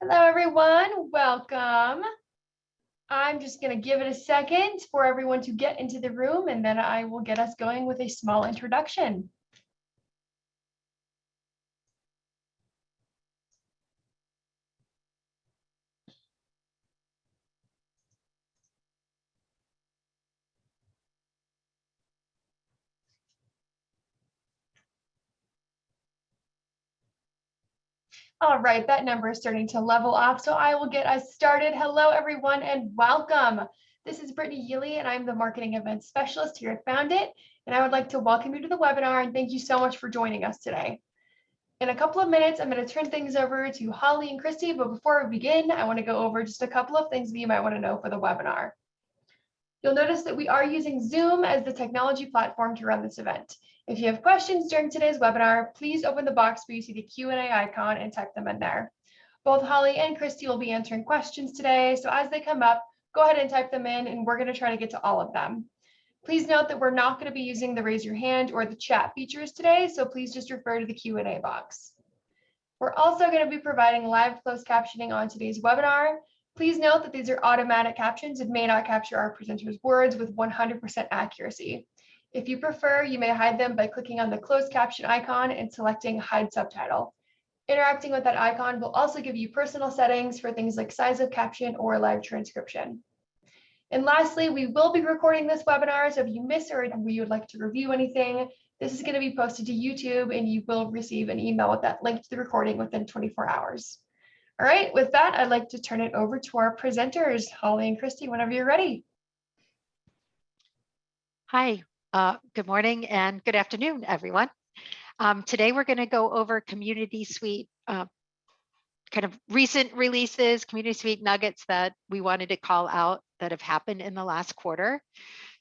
Hello, everyone. Welcome. I'm just going to give it a second for everyone to get into the room, and then I will get us going with a small introduction. All right, that number is starting to level off, so I will get us started. Hello, everyone, and welcome. This is Brittany Yili, and I'm the Marketing Events Specialist here at Foundant, and I would like to welcome you to the webinar, and thank you so much for joining us today. In a couple of minutes, I'm going to turn things over to Holly and Christy, but before we begin, I want to go over just a couple of things that you might want to know for the webinar. You'll notice that we are using Zoom as the technology platform to run this event. If you have questions during today's webinar, please open the box where you see the Q&A icon and type them in there. Both Holly and Christy will be answering questions today, so as they come up, go ahead and type them in, and we're going to try to get to all of them. Please note that we're not going to be using the raise your hand or the chat features today, so please just refer to the Q&A box. We're also going to be providing live closed captioning on today's webinar. Please note that these are automatic captions and may not capture our presenters' words with 100% accuracy. If you prefer, you may hide them by clicking on the closed caption icon and selecting Hide Subtitle. Interacting with that icon will also give you personal settings for things like size of caption or live transcription. And lastly, we will be recording this webinar, so if you miss or you would like to review anything, this is going to be posted to YouTube, and you will receive an email with that link to the recording within 24 hours. All right, with that, I'd like to turn it over to our presenters, Holly and Christy, whenever you're ready. Hi, good morning and good afternoon, everyone. Today we're going to go over CommunitySuite, kind of recent releases, CommunitySuite nuggets that we wanted to call out that have happened in the last quarter.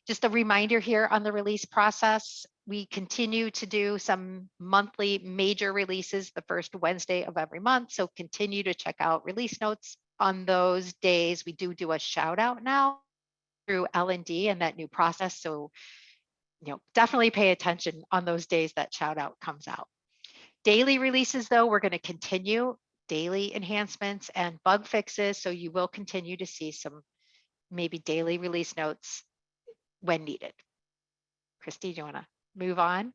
Just a reminder here on the release process, we continue to do some monthly major releases the first Wednesday of every month. So continue to check out release notes on those days. We do a shout out now through L&D and that new process. So, definitely pay attention on those days that shout out comes out. Daily releases, though, we're going to continue daily enhancements and bug fixes. So you will continue to see some maybe daily release notes when needed. Christy, do you want to move on?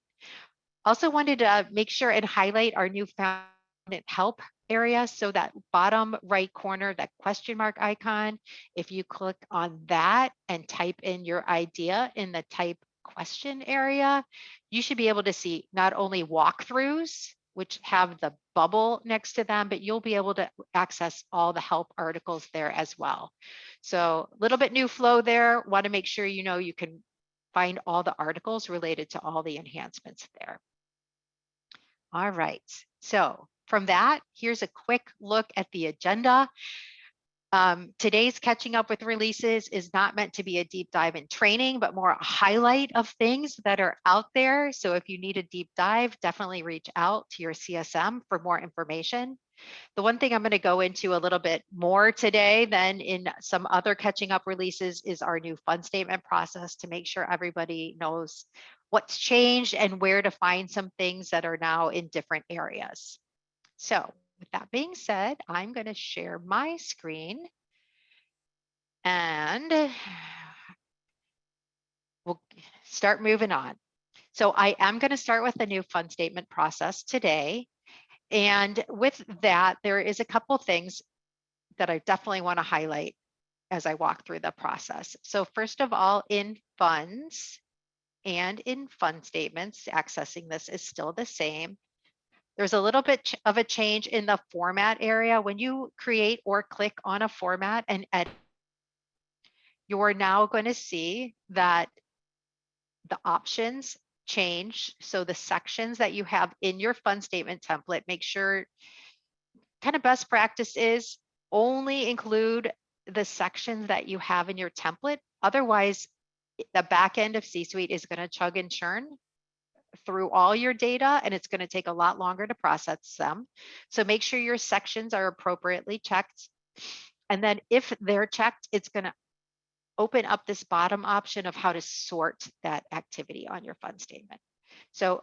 Also wanted to make sure and highlight our new Foundant help area. So that bottom right corner, that question mark icon, if you click on that and type in your idea in the type question area, you should be able to see not only walkthroughs, which have the bubble next to them, but you'll be able to access all the help articles there as well. So a little bit new flow there. Want to make sure you can find all the articles related to all the enhancements there. All right, so from that, here's a quick look at the agenda. Today's catching up with releases is not meant to be a deep dive in training, but more a highlight of things that are out there. So if you need a deep dive, definitely reach out to your CSM for more information. The one thing I'm going to go into a little bit more today than in some other catching up releases is our new fund statement process to make sure everybody knows what's changed and where to find some things that are now in different areas. So with that being said, I'm going to share my screen and we'll start moving on. So I am going to start with the new fund statement process today. And with that, there is a couple things that I definitely want to highlight as I walk through the process. So first of all, in funds and in fund statements, accessing this is still the same. There's a little bit of a change in the format area. When you create or click on a format and edit, you're now going to see that the options change. So the sections that you have in your fund statement template, make sure kind of best practice is only include the sections that you have in your template. Otherwise, the back end of C-Suite is going to chug and churn through all your data, and it's going to take a lot longer to process them. So make sure your sections are appropriately checked. And then if they're checked, it's going to open up this bottom option of how to sort that activity on your fund statement. So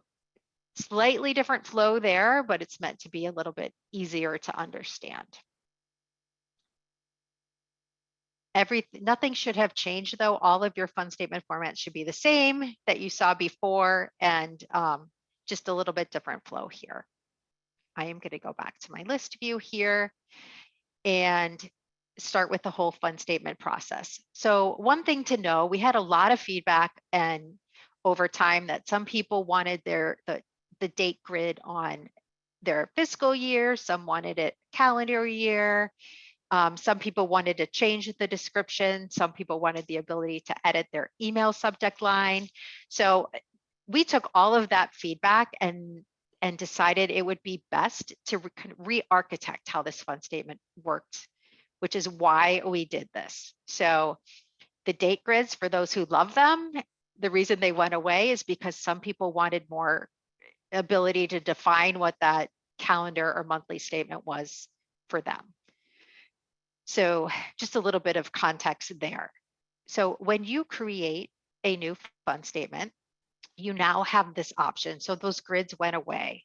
slightly different flow there, but it's meant to be a little bit easier to understand. Nothing should have changed though. All of your fund statement formats should be the same that you saw before, and just a little bit different flow here. I am going to go back to my list view here and start with the whole fund statement process. So one thing to know, we had a lot of feedback and over time that some people wanted the date grid on their fiscal year, some wanted it calendar year. Some people wanted to change the description. Some people wanted the ability to edit their email subject line. So we took all of that feedback and decided it would be best to re-architect how this fund statement worked, which is why we did this. So the date grids, for those who love them, the reason they went away is because some people wanted more ability to define what that calendar or monthly statement was for them. So just a little bit of context there. So when you create a new fund statement, you now have this option. So those grids went away.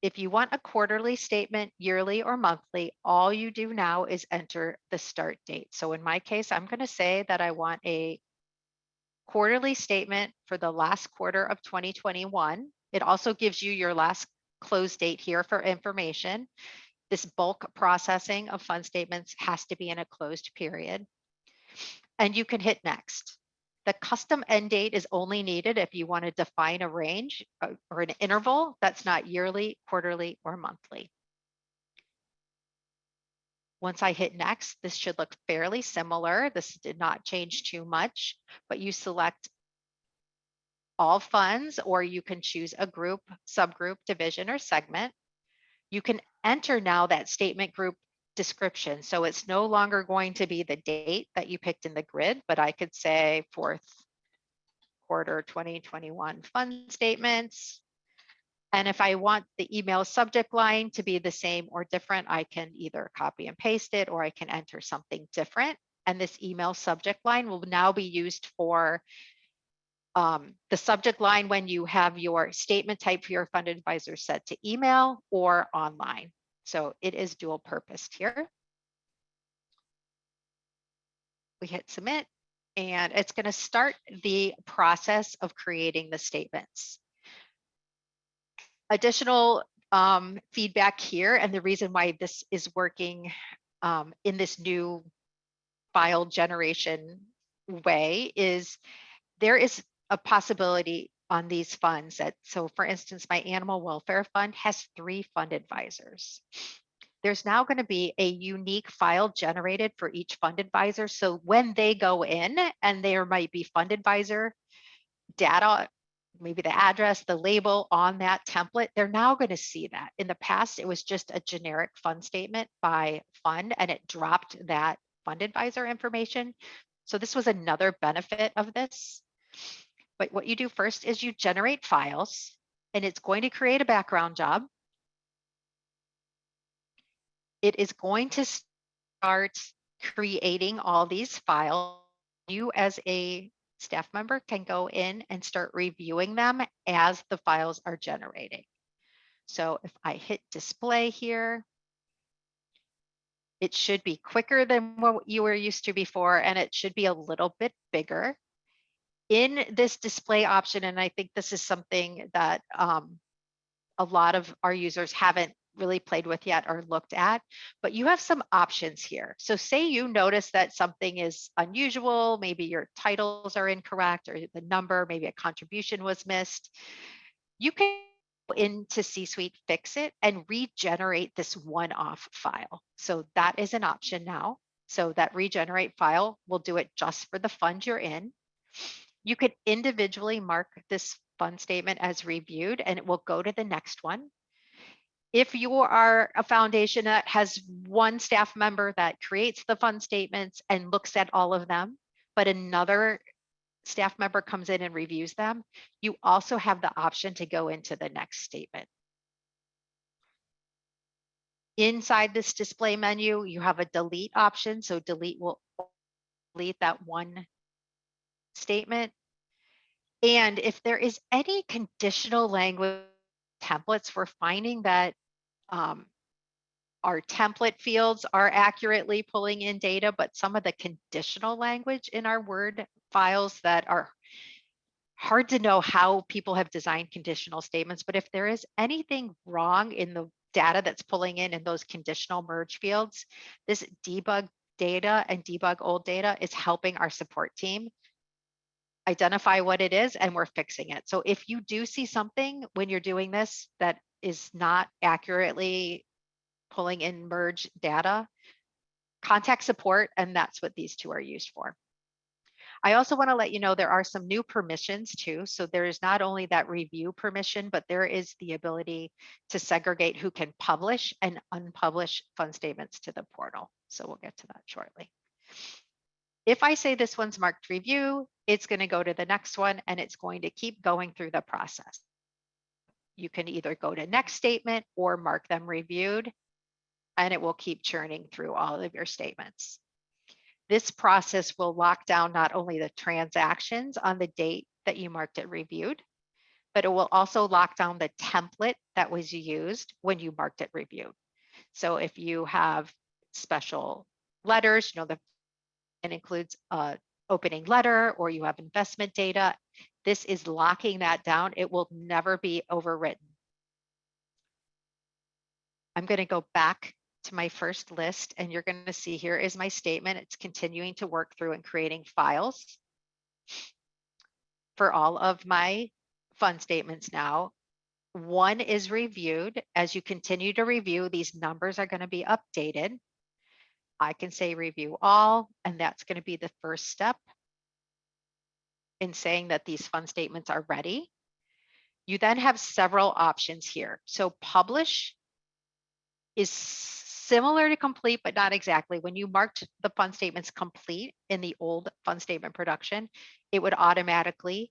If you want a quarterly statement, yearly or monthly, all you do now is enter the start date. So in my case, I'm going to say that I want a quarterly statement for the last quarter of 2021. It also gives you your last close date here for information. This bulk processing of fund statements has to be in a closed period. And you can hit next. The custom end date is only needed if you want to define a range or an interval that's not yearly, quarterly, or monthly. Once I hit next, this should look fairly similar. This did not change too much, but you select all funds, or you can choose a group, subgroup, division, or segment. You can enter now that statement group description. So it's no longer going to be the date that you picked in the grid, but I could say fourth quarter 2021 fund statements. And if I want the email subject line to be the same or different, I can either copy and paste it, or I can enter something different. And this email subject line will now be used for the subject line when you have your statement type for your fund advisor set to email or online. So it is dual purposed here. We hit submit, and it's going to start the process of creating the statements. Additional feedback here, and the reason why this is working in this new file generation way is there is a possibility on these funds that, so for instance, my animal welfare fund has 3 fund advisors. There's now going to be a unique file generated for each fund advisor. So when they go in and there might be fund advisor data, maybe the address, the label on that template, they're now going to see that. In the past, it was just a generic fund statement by fund, and it dropped that fund advisor information. So this was another benefit of this. But what you do first is you generate files, and it's going to create a background job. It is going to start creating all these files. You as a staff member can go in and start reviewing them as the files are generating. So if I hit display here, it should be quicker than what you were used to before, and it should be a little bit bigger. In this display option, and I think this is something that a lot of our users haven't really played with yet or looked at, but you have some options here. So say you notice that something is unusual, maybe your titles are incorrect or the number, maybe a contribution was missed. You can go into C-Suite, fix it, and regenerate this one-off file. So that is an option now. So that regenerate file will do it just for the fund you're in. You could individually mark this fund statement as reviewed, and it will go to the next one. If you are a foundation that has one staff member that creates the fund statements and looks at all of them, but another staff member comes in and reviews them, you also have the option to go into the next statement. Inside this display menu, you have a delete option. So delete will delete that one statement. And if there is any conditional language templates, we're finding that our template fields are accurately pulling in data, but some of the conditional language in our Word files that are hard to know how people have designed conditional statements. But if there is anything wrong in the data that's pulling in those conditional merge fields, this debug data and debug old data is helping our support team identify what it is, and we're fixing it. So if you do see something when you're doing this that is not accurately pulling in merge data, contact support, and that's what these two are used for. I also want to let you know there are some new permissions too. So there is not only that review permission, but there is the ability to segregate who can publish and unpublish fund statements to the portal. So we'll get to that shortly. If I say this one's marked review, it's going to go to the next one and it's going to keep going through the process. You can either go to next statement or mark them reviewed, and it will keep churning through all of your statements. This process will lock down not only the transactions on the date that you marked it reviewed, but it will also lock down the template that was used when you marked it reviewed. So if you have special letters, it includes a opening letter, or you have investment data, this is locking that down. It will never be overwritten. I'm going to go back to my first list, and you're going to see here is my statement. It's continuing to work through and creating files for all of my fund statements now. One is reviewed. As you continue to review, these numbers are going to be updated. I can say review all, and that's going to be the first step in saying that these fund statements are ready. You then have several options here. So publish is similar to complete, but not exactly. When you marked the fund statements complete in the old fund statement production, it would automatically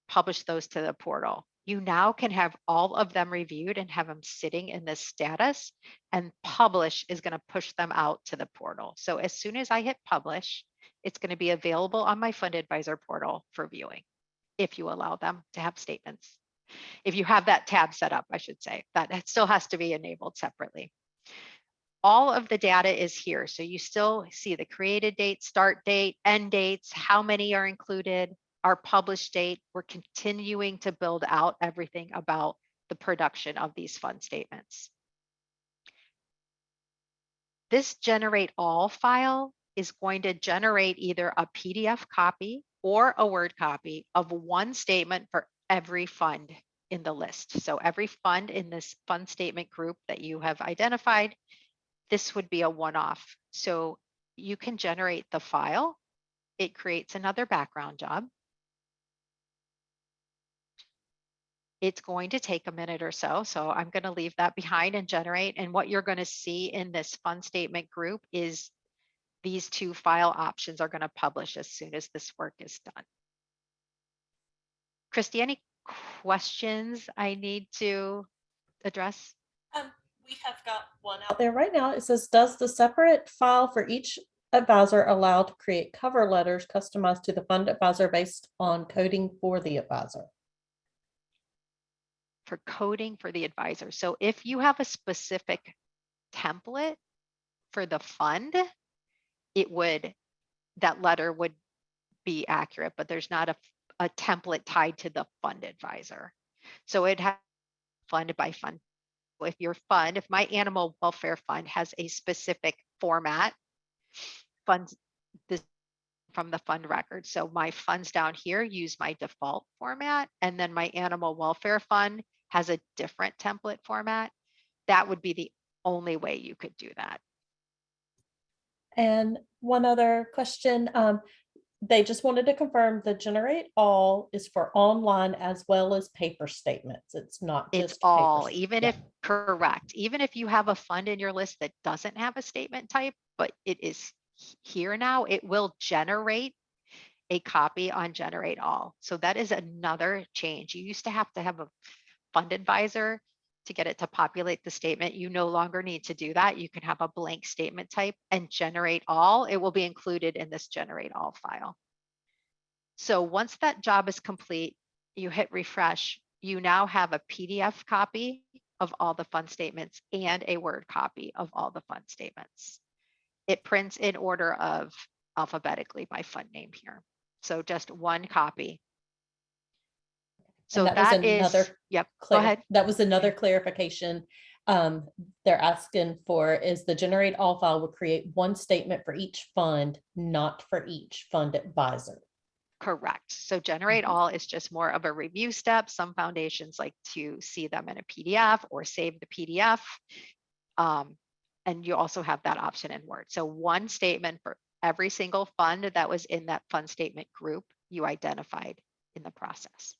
publish those to the portal. You now can have all of them reviewed and have them sitting in this status, and publish is going to push them out to the portal. So as soon as I hit publish, it's going to be available on my Fund Advisor portal for viewing, if you allow them to have statements. If you have that tab set up, I should say, that still has to be enabled separately. All of the data is here. So you still see the created date, start date, end dates, how many are included, our published date. We're continuing to build out everything about the production of these fund statements. This generate all file is going to generate either a PDF copy or a Word copy of one statement for every fund in the list. So every fund in this fund statement group that you have identified, this would be a one-off. So you can generate the file. It creates another background job. It's going to take a minute or so. So I'm going to leave that behind and generate. And what you're going to see in this fund statement group is these two file options are going to publish as soon as this work is done. Christy, any questions I need to address? We have got one out there right now. It says, does the separate file for each advisor allow to create cover letters customized to the fund advisor based on coding for the advisor? For coding for the advisor. So if you have a specific template for the fund, that letter would be accurate, but there's not a template tied to the fund advisor. So it has fund by fund. If my animal welfare fund has a specific format, funds this from the fund record. So my funds down here use my default format, and then my animal welfare fund has a different template format. That would be the only way you could do that. And one other question, they just wanted to confirm the generate all is for online as well as paper statements. It's not just it's all, paper. even if correct, even if you have a fund in your list that doesn't have a statement type, but it is here now, it will generate a copy on generate all. So that is another change. You used to have a fund advisor to get it to populate the statement. You no longer need to do that. You can have a blank statement type and generate all. It will be included in this generate all file. So once that job is complete, you hit refresh, you now have a PDF copy of all the fund statements and a Word copy of all the fund statements. It prints in order of alphabetically by fund name here. So just one copy. So And that was that is, another yep, go ahead. That was another clarification. They're asking for is the generate all file will create one statement for each fund, not for each fund advisor. Correct. So generate all is just more of a review step. Some foundations like to see them in a PDF or save the PDF. And you also have that option in Word. So one statement for every single fund that was in that fund statement group you identified in the process.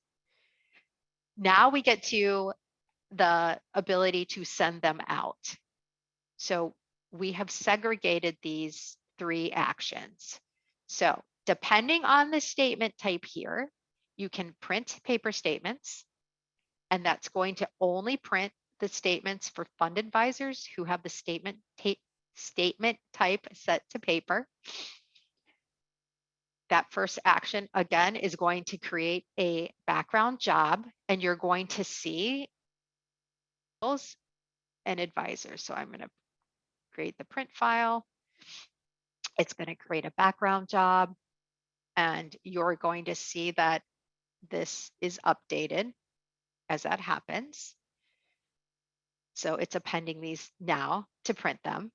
Now we get to the ability to send them out. So we have segregated these 3 actions. So depending on the statement type here, you can print paper statements, and that's going to only print the statements for fund advisors who have the statement type set to paper. That first action, again, is going to create a background job, and you're going to see and advisors. So I'm going to create the print file. It's going to create a background job, and you're going to see that this is updated as that happens. So it's appending these now to print them.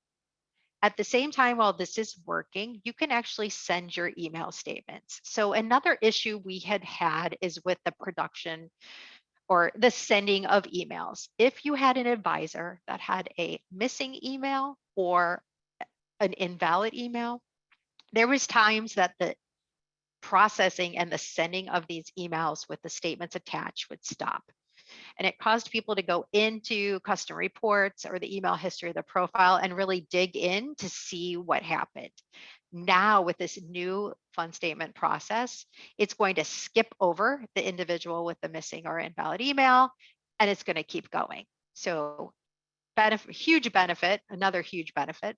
At the same time, while this is working, you can actually send your email statements. So another issue we had is with the production or the sending of emails. If you had an advisor that had a missing email or an invalid email, there was times that the processing and the sending of these emails with the statements attached would stop. And it caused people to go into custom reports or the email history of the profile and really dig in to see what happened. Now with this new fund statement process, it's going to skip over the individual with the missing or invalid email, and it's going to keep going. So huge benefit, another huge benefit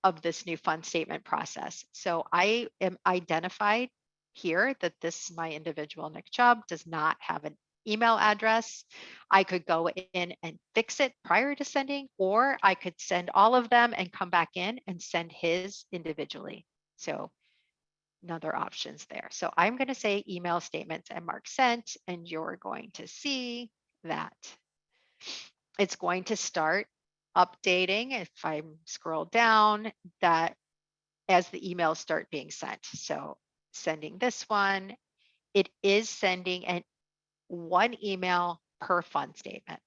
of this new fund statement process. So I am identified here that my individual Nick Chubb does not have an email address. I could go in and fix it prior to sending, or I could send all of them and come back in and send his individually. So another options there. So I'm going to say email statements and mark sent, and you're going to see that it's going to start updating. If I scroll down, that as the emails start being sent. So sending this one, it is sending one email per fund statement.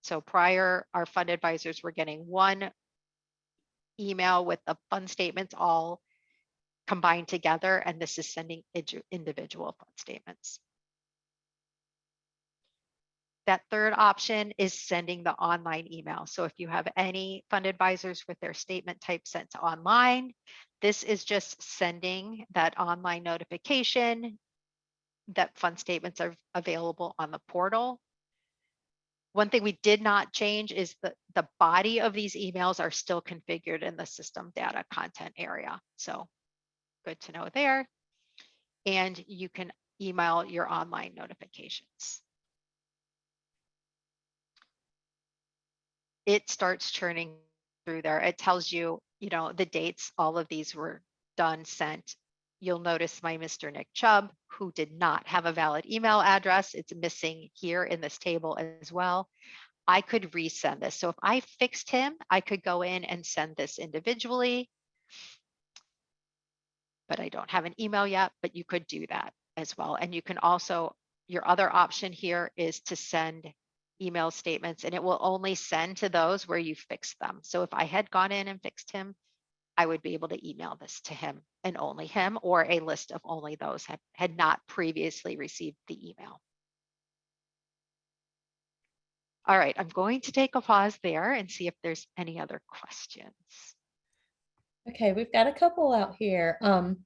So prior, our fund advisors were getting one email with the fund statements all combined together, and this is sending individual fund statements. That third option is sending the online email. So if you have any fund advisors with their statement type sent to online, this is just sending that online notification that fund statements are available on the portal. One thing we did not change is the body of these emails are still configured in the system data content area. So good to know there. And you can email your online notifications. It starts churning through there. It tells you, the dates all of these were done, sent. You'll notice my Mr. Nick Chubb, who did not have a valid email address. It's missing here in this table as well. I could resend this. So if I fixed him, I could go in and send this individually. But I don't have an email yet, but you could do that as well. And you can also, your other option here is to send email statements, and it will only send to those where you fixed them. So if I had gone in and fixed him, I would be able to email this to him and only him, or a list of only those had not previously received the email. All right, I'm going to take a pause there and see if there's any other questions. Okay, we've got a couple out here. Let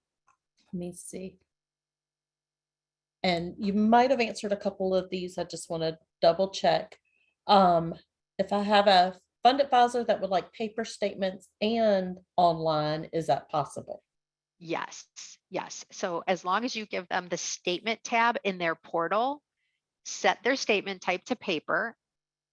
me see. And you might have answered a couple of these. I just want to double check. If I have a fund advisor that would like paper statements and online, is that possible? Yes, yes. So as long as you give them the statement tab in their portal, set their statement type to paper,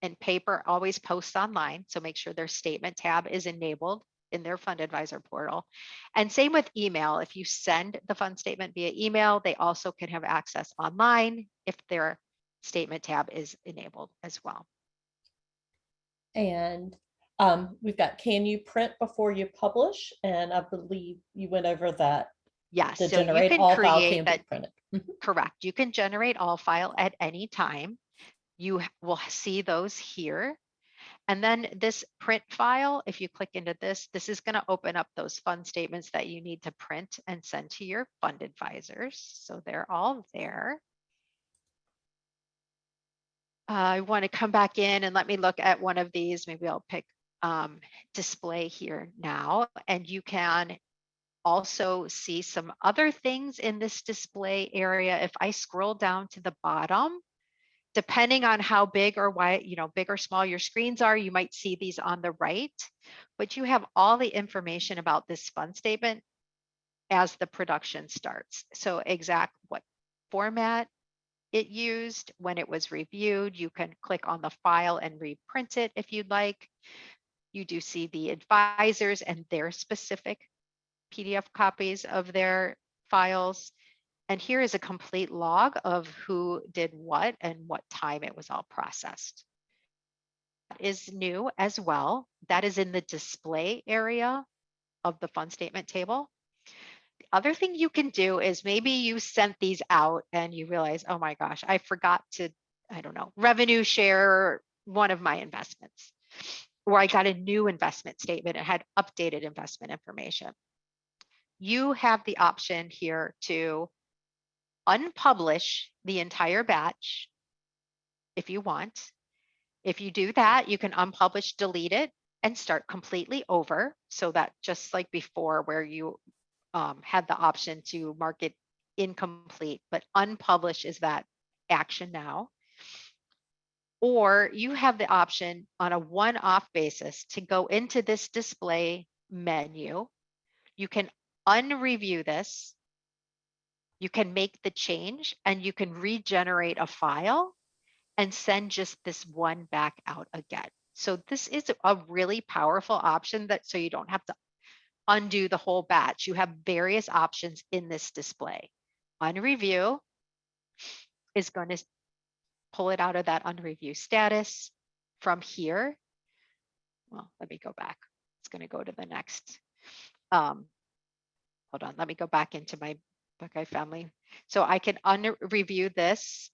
and paper always posts online. So make sure their statement tab is enabled in their fund advisor portal. And same with email. If you send the fund statement via email, they also can have access online if their statement tab is enabled as well. And we've got, can you print before you publish? And I believe you went over that. Yes, The so you generate can all file create can be that. printed. Correct. You can generate all file at any time. You will see those here. And then this print file, if you click into this, this is going to open up those fund statements that you need to print and send to your fund advisors. So they're all there. I want to come back in and let me look at one of these. Maybe I'll pick display here now, and you can also see some other things in this display area. If I scroll down to the bottom, depending on how big or wide, big or small your screens are, you might see these on the right, but you have all the information about this fund statement as the production starts. So exact what format it used, when it was reviewed. You can click on the file and reprint it if you'd like. You do see the advisors and their specific PDF copies of their files. And here is a complete log of who did what and what time it was all processed. That is new as well. That is in the display area of the fund statement table. The other thing you can do is maybe you sent these out and you realize, oh my gosh, I forgot to, I don't know, revenue share one of my investments, or I got a new investment statement. It had updated investment information. You have the option here to unpublish the entire batch if you want. If you do that, you can unpublish, delete it, and start completely over. So that just like before, where you had the option to mark it incomplete, but unpublish is that action now. Or you have the option on a one-off basis to go into this display menu. You can unreview this. You can make the change and you can regenerate a file and send just this one back out again. So this is a really powerful option, that so you don't have to undo the whole batch. You have various options in this display. Unreview is going to pull it out of that unreview status. From here, well, let me go back. It's going to go to the next. Hold on, let me go back into my Buckeye family. So I can unreview this,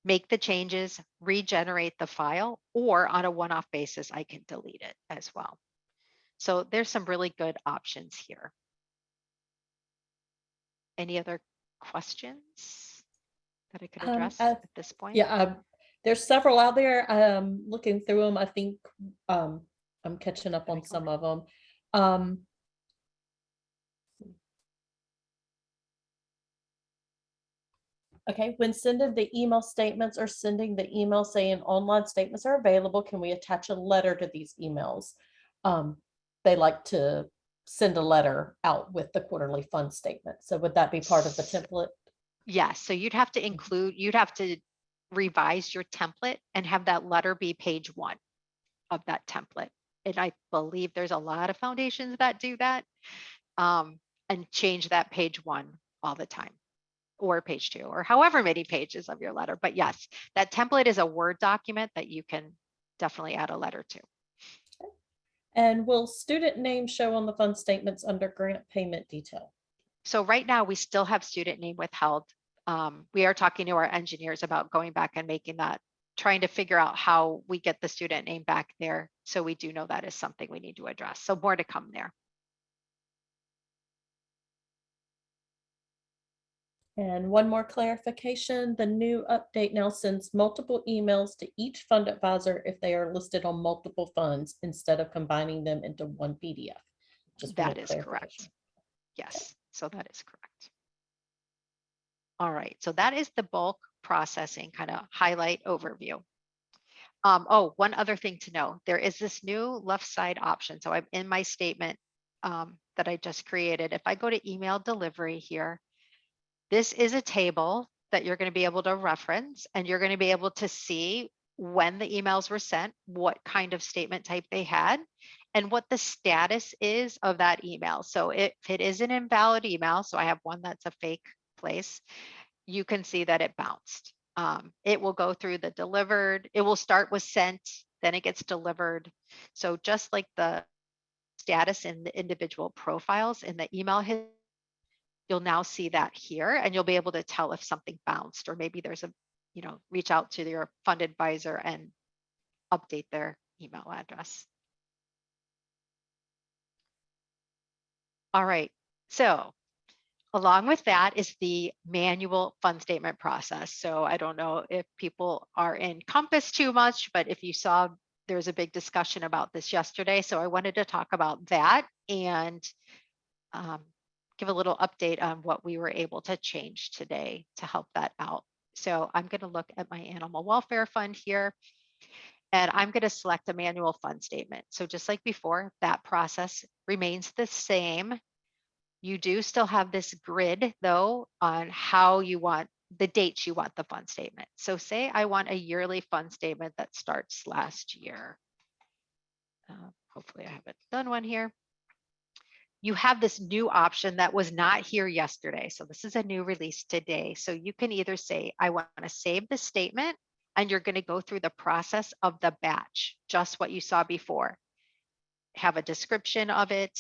make the changes, regenerate the file, or on a one-off basis, I can delete it as well. So there's some really good options here. Any other questions that I could address at this point? Yeah, there's several out there. Looking through them, I think I'm catching up on some of them. Okay, when sending the email statements or sending the email saying online statements are available, can we attach a letter to these emails? They like to send a letter out with the quarterly fund statement. So would that be part of the template? Yes, so you'd have to include, you'd have to revise your template and have that letter be page 1 of that template. And I believe there's a lot of foundations that do that, and change that page 1 all the time, or page 2, or however many pages of your letter. But yes, that template is a Word document that you can definitely add a letter to. And will student name show on the fund statements under grant payment detail? So right now we still have student name withheld. We are talking to our engineers about going back and making that, trying to figure out how we get the student name back there. So we do know that is something we need to address. So more to come there. And one more clarification, the new update now sends multiple emails to each fund advisor if they are listed on multiple funds instead of combining them into one PDF. That is correct. Yes, so that is correct. All right, so that is the bulk processing kind of highlight overview. Oh, one other thing to know, there is this new left side option. So I'm in my statement that I just created. If I go to email delivery here, this is a table that you're going to be able to reference, and you're going to be able to see when the emails were sent, what kind of statement type they had, and what the status is of that email. So if it is an invalid email, so I have one that's a fake place, you can see that it bounced. It will go through the delivered, it will start with sent, then it gets delivered. So just like the status in the individual profiles in the email history, you'll now see that here, and you'll be able to tell if something bounced, or maybe there's a, reach out to your fund advisor and update their email address. All right, so along with that is the manual fund statement process. So I don't know if people are in Compass too much, but if you saw, there was a big discussion about this yesterday. So I wanted to talk about that and give a little update on what we were able to change today to help that out. So I'm going to look at my animal welfare fund here, and I'm going to select a manual fund statement. So just like before, that process remains the same. You do still have this grid though on how you want the dates you want the fund statement. So say I want a yearly fund statement that starts last year. Hopefully I haven't done one here. You have this new option that was not here yesterday. So this is a new release today. So you can either say, I want to save the statement, and you're going to go through the process of the batch, just what you saw before. Have a description of it,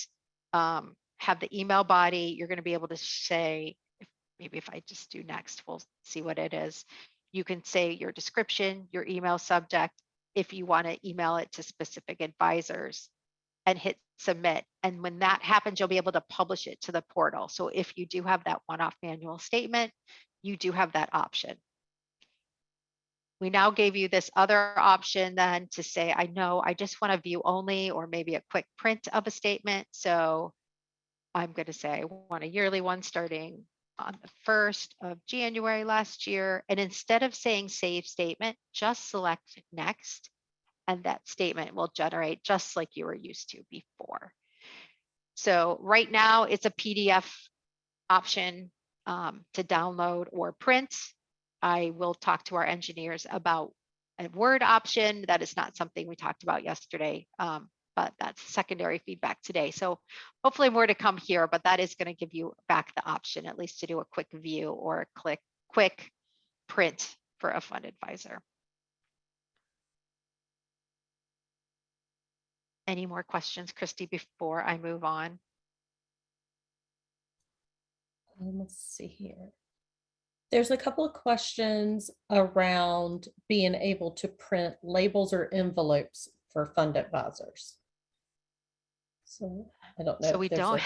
have the email body. You're going to be able to say, maybe if I just do next, we'll see what it is. You can say your description, your email subject, if you want to email it to specific advisors, and hit submit. And when that happens, you'll be able to publish it to the portal. So if you do have that one-off manual statement, you do have that option. We now gave you this other option then to say, I know I just want to view only, or maybe a quick print of a statement. So I'm going to say I want a yearly one starting on the 1st of January last year. And instead of saying save statement, just select next, and that statement will generate just like you were used to before. So right now it's a PDF option to download or print. I will talk to our engineers about a Word option. That is not something we talked about yesterday, but that's secondary feedback today. So hopefully more to come here, but that is going to give you back the option, at least to do a quick view or a quick print for a fund advisor. Any more questions, Christy, before I move on? Let's see here. There's a couple of questions around being able to print labels or envelopes for fund advisors. So I don't know. So we don't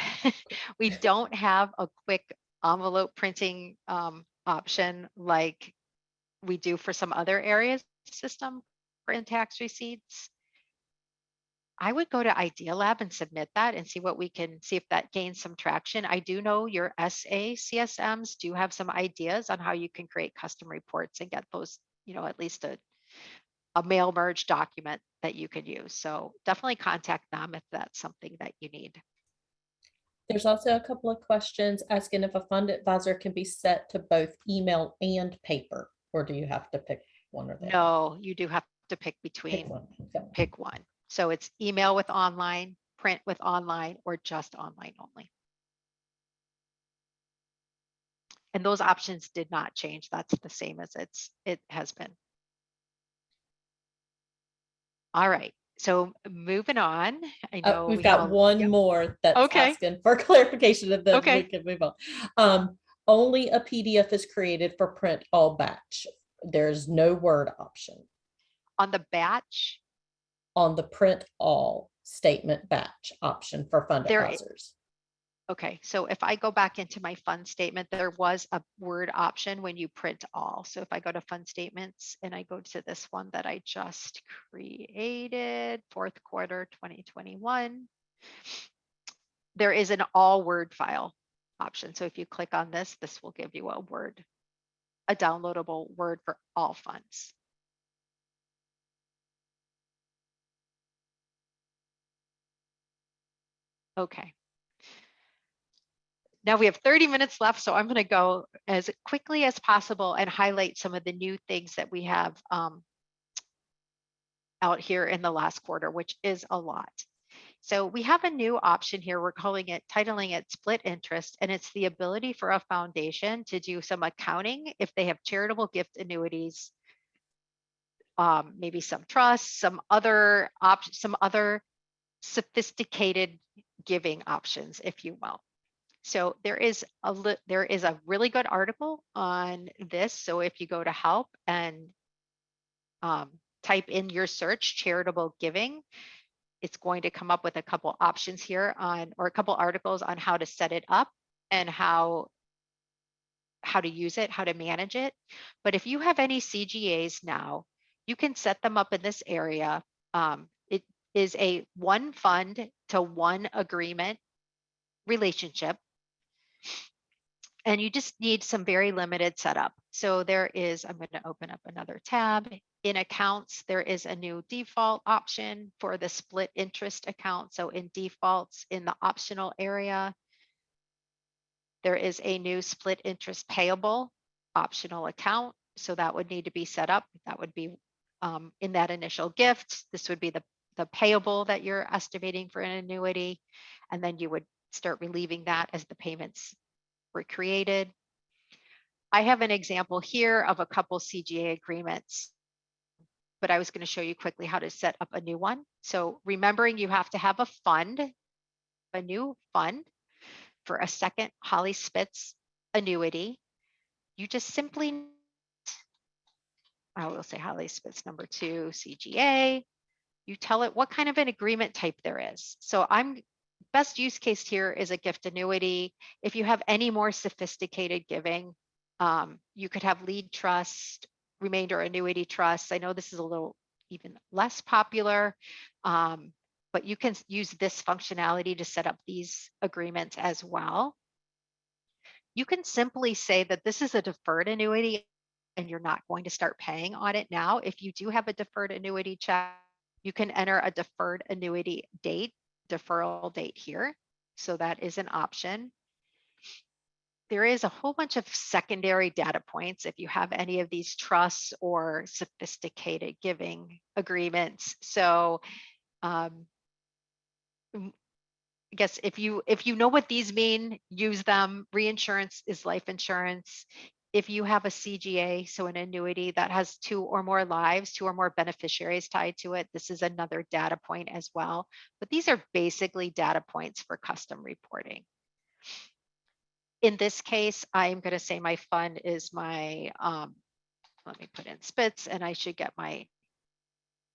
we don't have a quick envelope printing option like we do for some other areas system for in-tax receipts. I would go to Idea Lab and submit that and see what we can see if that gains some traction. I do know your SA CSMs do have some ideas on how you can create custom reports and get those, at least a mail merge document that you can use. So definitely contact them if that's something that you need. There's also a couple of questions asking if a fund advisor can be set to both email and paper, or do you have to pick one or the other? No, you do have to pick between. Pick one. Okay. Pick one. So it's email with online, print with online, or just online only. And those options did not change. That's the same as it has been. All right. So moving on, I know we've got one more that's asking for clarification, and then we can move on. Only a PDF is created for print all batch. There's no Word option. On the batch? On the print all statement batch option for fund advisors. Okay, so if I go back into my fund statement, there was a Word option when you print all. So if I go to fund statements and I go to this one that I just created, 4th quarter 2021, there is an all Word file option. So if you click on this, this will give you a downloadable Word for all funds. Okay. Now we have 30 minutes left, so I'm going to go as quickly as possible and highlight some of the new things that we have out here in the last quarter, which is a lot. So we have a new option here. We're titling it split interest, and it's the ability for a foundation to do some accounting if they have charitable gift annuities, maybe some trusts, some other sophisticated giving options, if you will. So there is a really good article on this. So if you go to help and type in your search charitable giving, it's going to come up with a couple options here or a couple articles on how to set it up and how to use it, how to manage it. But if you have any CGAs now, you can set them up in this area. It is a one fund to one agreement relationship. And you just need some very limited setup. So I'm going to open up another tab. In accounts, there is a new default option for the split interest account. So in defaults, in the optional area, there is a new split interest payable optional account. So that would need to be set up. That would be in that initial gift. This would be the payable that you're estimating for an annuity. And then you would start relieving that as the payments were created. I have an example here of a couple CGA agreements, but I was going to show you quickly how to set up a new one. So remembering you have to have a new fund for a second Holly Spitz annuity. You just simply, I will say Holly Spitz number 2 CGA. You tell it what kind of an agreement type there is. So best use case here is a gift annuity. If you have any more sophisticated giving, you could have lead trust, remainder annuity trusts. I know this is a little even less popular, but you can use this functionality to set up these agreements as well. You can simply say that this is a deferred annuity and you're not going to start paying on it now. If you do have a deferred annuity check, you can enter a deferred annuity deferral date here. So that is an option. There is a whole bunch of secondary data points if you have any of these trusts or sophisticated giving agreements. So I guess if you know what these mean, use them. Reinsurance is life insurance. If you have a CGA, so an annuity that has 2 or more lives, 2 or more beneficiaries tied to it, this is another data point as well. But these are basically data points for custom reporting. In this case, I'm going to say my fund is my, let me put in Spitz, and I should get my,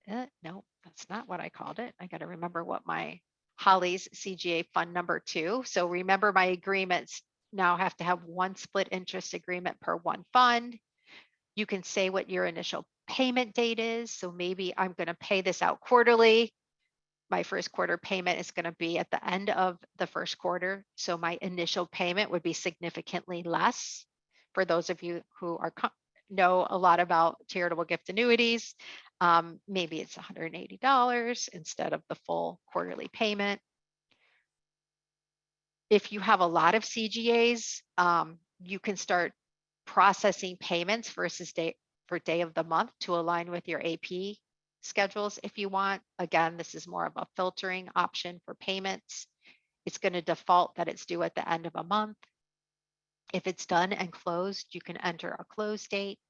no, that's not what I called it. I got to remember what my Holly's CGA fund number 2. So remember, my agreements now have to have one split interest agreement per one fund. You can say what your initial payment date is. So maybe I'm going to pay this out quarterly. My first quarter payment is going to be at the end of the first quarter. So my initial payment would be significantly less. For those of you who know a lot about charitable gift annuities, maybe it's $180 instead of the full quarterly payment. If you have a lot of CGAs, you can start processing payments versus day of the month to align with your AP schedules if you want. Again, this is more of a filtering option for payments. It's going to default that it's due at the end of a month. If it's done and closed, you can enter a close date.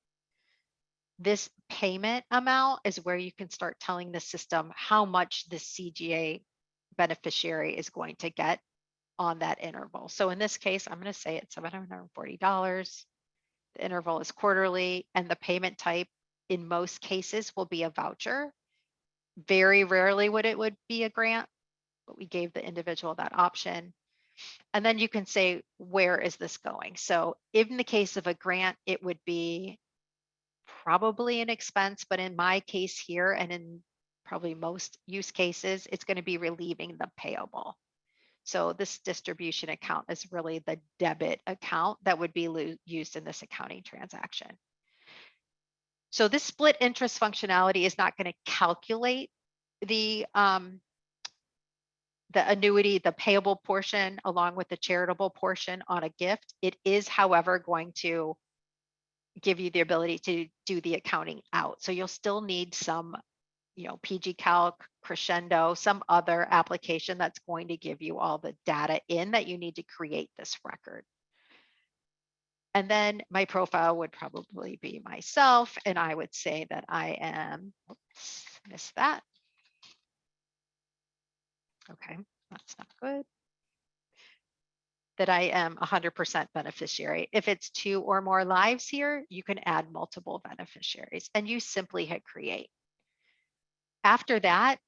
This payment amount is where you can start telling the system how much the CGA beneficiary is going to get on that interval. So in this case, I'm going to say it's $740. The interval is quarterly, and the payment type in most cases will be a voucher. Very rarely would it be a grant, but we gave the individual that option. And then you can say, where is this going? So in the case of a grant, it would be probably an expense, but in my case here, and in probably most use cases, it's going to be relieving the payable. So this distribution account is really the debit account that would be used in this accounting transaction. So this split interest functionality is not going to calculate the the annuity, the payable portion, along with the charitable portion on a gift. It is, however, going to give you the ability to do the accounting out. So you'll still need some, PG Calc, Crescendo, some other application that's going to give you all the data in that you need to create this record. And then my profile would probably be myself, and I would say that I am, oops, missed that. Okay, that's not good. That I am 100% beneficiary. If it's 2 or more lives here, you can add multiple beneficiaries, and you simply hit create. After that,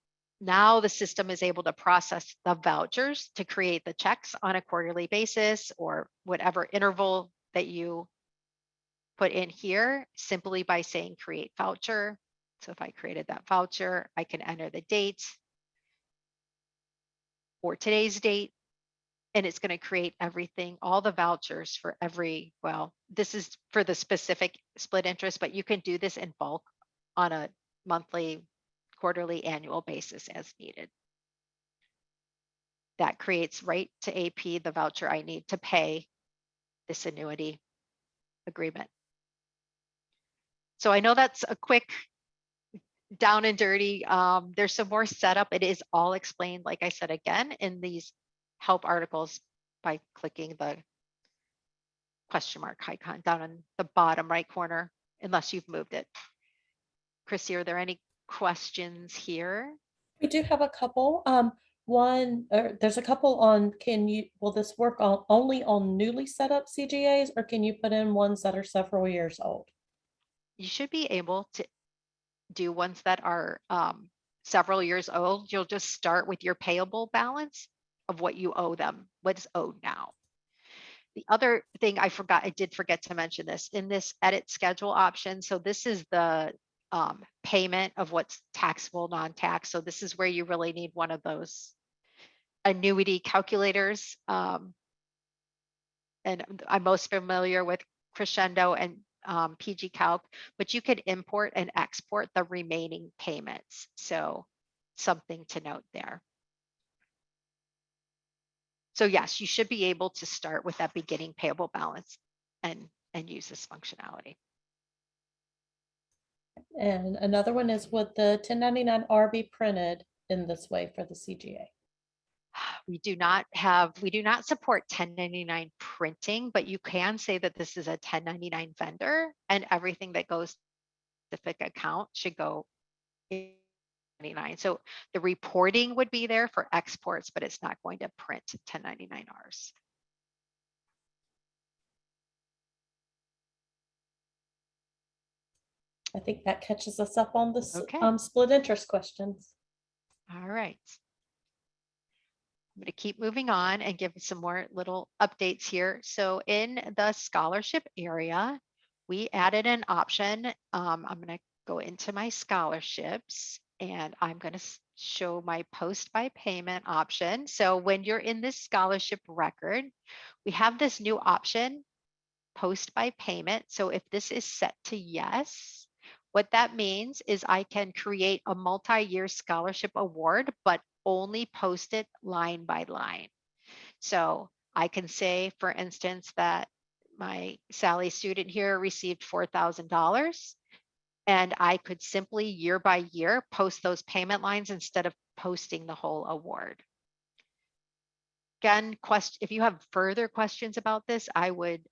now the system is able to process the vouchers to create the checks on a quarterly basis or whatever interval that you put in here, simply by saying create voucher. So if I created that voucher, I can enter the date or today's date, and it's going to create everything, all the vouchers for every, well, this is for the specific split interest, but you can do this in bulk on a monthly, quarterly, annual basis as needed. That creates right to AP the voucher I need to pay this annuity agreement. So I know that's a quick down and dirty. There's some more setup. It is all explained, like I said, again, in these help articles by clicking the question mark icon down in the bottom right corner, unless you've moved it. Chrissy, are there any questions here? We do have a couple. There's a couple on, will this work on only on newly set up CGAs, or can you put in ones that are several years old? You should be able to do ones that are several years old. You'll just start with your payable balance of what you owe them, what's owed now. The other thing I did forget to mention this in this edit schedule option. So this is the payment of what's taxable, non-tax. So this is where you really need one of those annuity calculators. And I'm most familiar with Crescendo and PG Calc, but you could import and export the remaining payments. So something to note there. So yes, you should be able to start with that beginning payable balance and use this functionality. And another one is, would the 1099-R be printed in this way for the CGA? We do not support 1099 printing, but you can say that this is a 1099 vendor, and everything that goes to the specific account should go in 1099. So the reporting would be there for exports, but it's not going to print 1099Rs. I think that catches us up on the Okay. split interest questions. All right. I'm going to keep moving on and give some more little updates here. So in the scholarship area, we added an option. I'm going to go into my scholarships, and I'm going to show my post by payment option. So when you're in this scholarship record, we have this new option, post by payment. So if this is set to yes, what that means is I can create a multi-year scholarship award, but only post it line by line. So I can say, for instance, that my Sally student here received $4,000, and I could simply year by year post those payment lines instead of posting the whole award. Again, if you have further questions about this, I would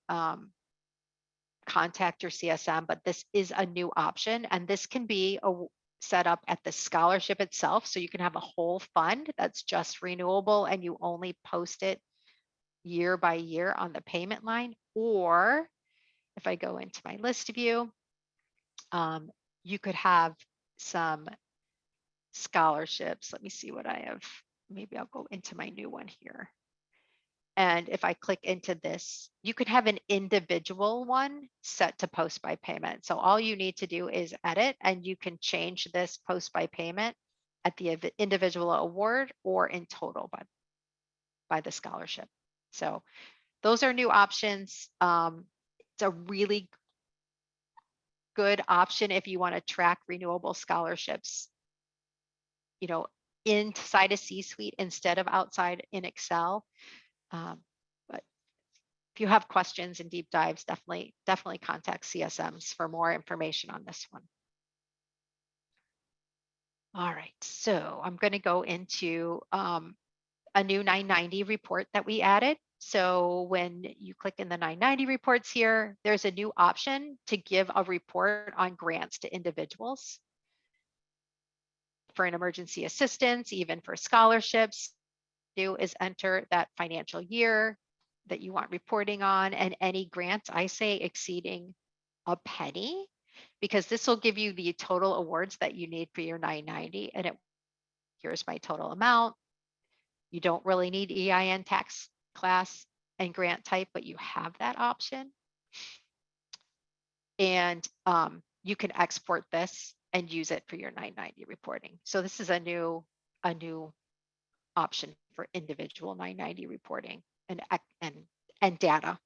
contact your CSM, but this is a new option, and this can be set up at the scholarship itself. So you can have a whole fund that's just renewable and you only post it year by year on the payment line. Or if I go into my list view, you could have some scholarships. Let me see what I have. Maybe I'll go into my new one here. And if I click into this, you could have an individual one set to post by payment. So all you need to do is edit, and you can change this post by payment at the individual award or in total by the scholarship. So those are new options. It's a really good option if you want to track renewable scholarships, inside a C-suite instead of outside in Excel. But if you have questions and deep dives, definitely contact CSMs for more information on this one. All right, so I'm going to go into a new 990 report that we added. So when you click in the 990 reports here, there's a new option to give a report on grants to individuals for an emergency assistance, even for scholarships. Do is enter that financial year that you want reporting on, and any grants, I say exceeding a penny, because this will give you the total awards that you need for your 990. And here's my total amount. You don't really need EIN, tax class, and grant type, but you have that option. And you can export this and use it for your 990 reporting. So this is a new option for individual 990 reporting and data.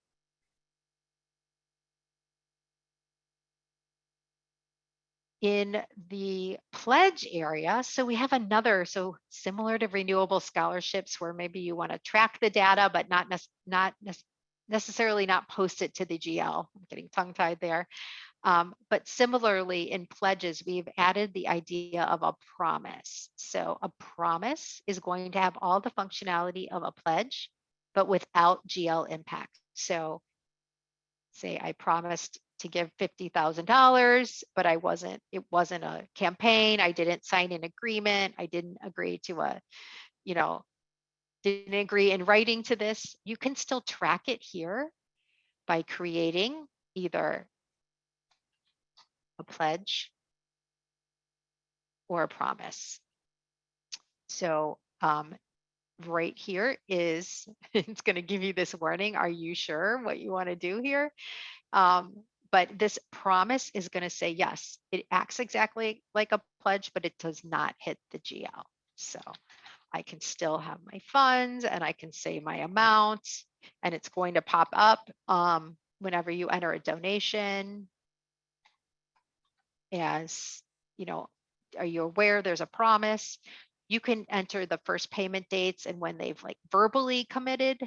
In the pledge area, so we have another, so similar to renewable scholarships, where maybe you want to track the data, but not necessarily not post it to the GL. I'm getting tongue-tied there. But similarly, in pledges, we've added the idea of a promise. So a promise is going to have all the functionality of a pledge, but without GL impact. So say I promised to give $50,000, but it wasn't a campaign. I didn't sign an agreement. I didn't agree to didn't agree in writing to this. You can still track it here by creating either a pledge or a promise. So right here is, it's going to give you this warning. Are you sure what you want to do here? But this promise is going to say, yes, it acts exactly like a pledge, but it does not hit the GL. So I can still have my funds and I can say my amounts, and it's going to pop up whenever you enter a donation. As are you aware there's a promise? You can enter the first payment dates and when they've like verbally committed,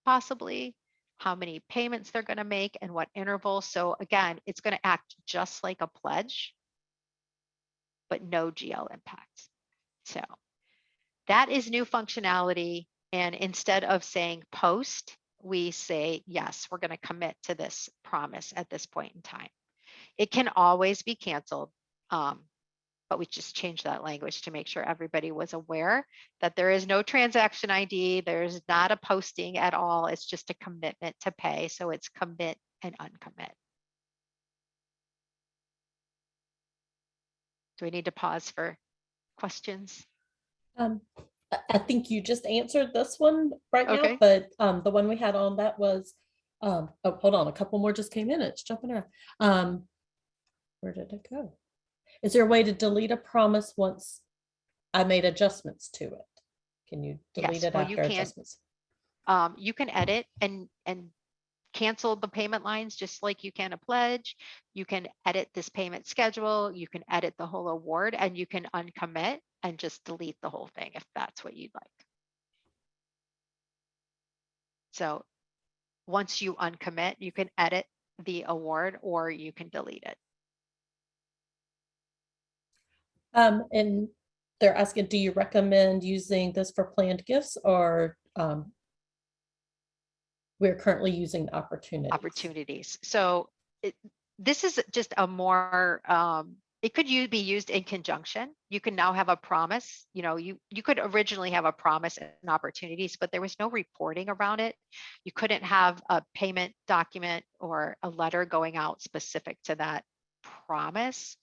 possibly how many payments they're going to make and what interval. So again, it's going to act just like a pledge, but no GL impact. So that is new functionality. And instead of saying post, we say, yes, we're going to commit to this promise at this point in time. It can always be canceled, but we just changed that language to make sure everybody was aware that there is no transaction ID. There's not a posting at all. It's just a commitment to pay. So it's commit and uncommit. Do we need to pause for questions? I think you just answered this one right Okay. now, but the one we had on that was, oh, hold on, a couple more just came in. It's jumping around. Where did it go? Is there a way to delete a promise once I made adjustments to it? Can you delete it after adjustments? You can edit and cancel the payment lines just like you can a pledge. You can edit this payment schedule. You can edit the whole award, and you can uncommit and just delete the whole thing if that's what you'd like. So once you uncommit, you can edit the award or you can delete it. And they're asking, do you recommend using this for planned gifts, or we're currently using opportunities? So this is just a more, it could be used in conjunction. You can now have a promise. You could originally have a promise and opportunities, but there was no reporting around it. You couldn't have a payment document or a letter going out specific to that promise.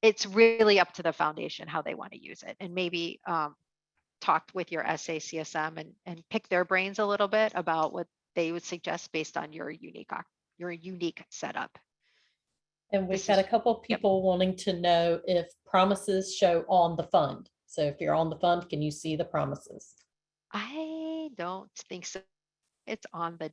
It's really up to the foundation how they want to use it, and maybe talk with your SACSM and pick their brains a little bit about what they would suggest based on your unique setup. And we've got a couple of people wanting to know if promises show on the fund. So if you're on the fund, can you see the promises? I don't think so. It's on the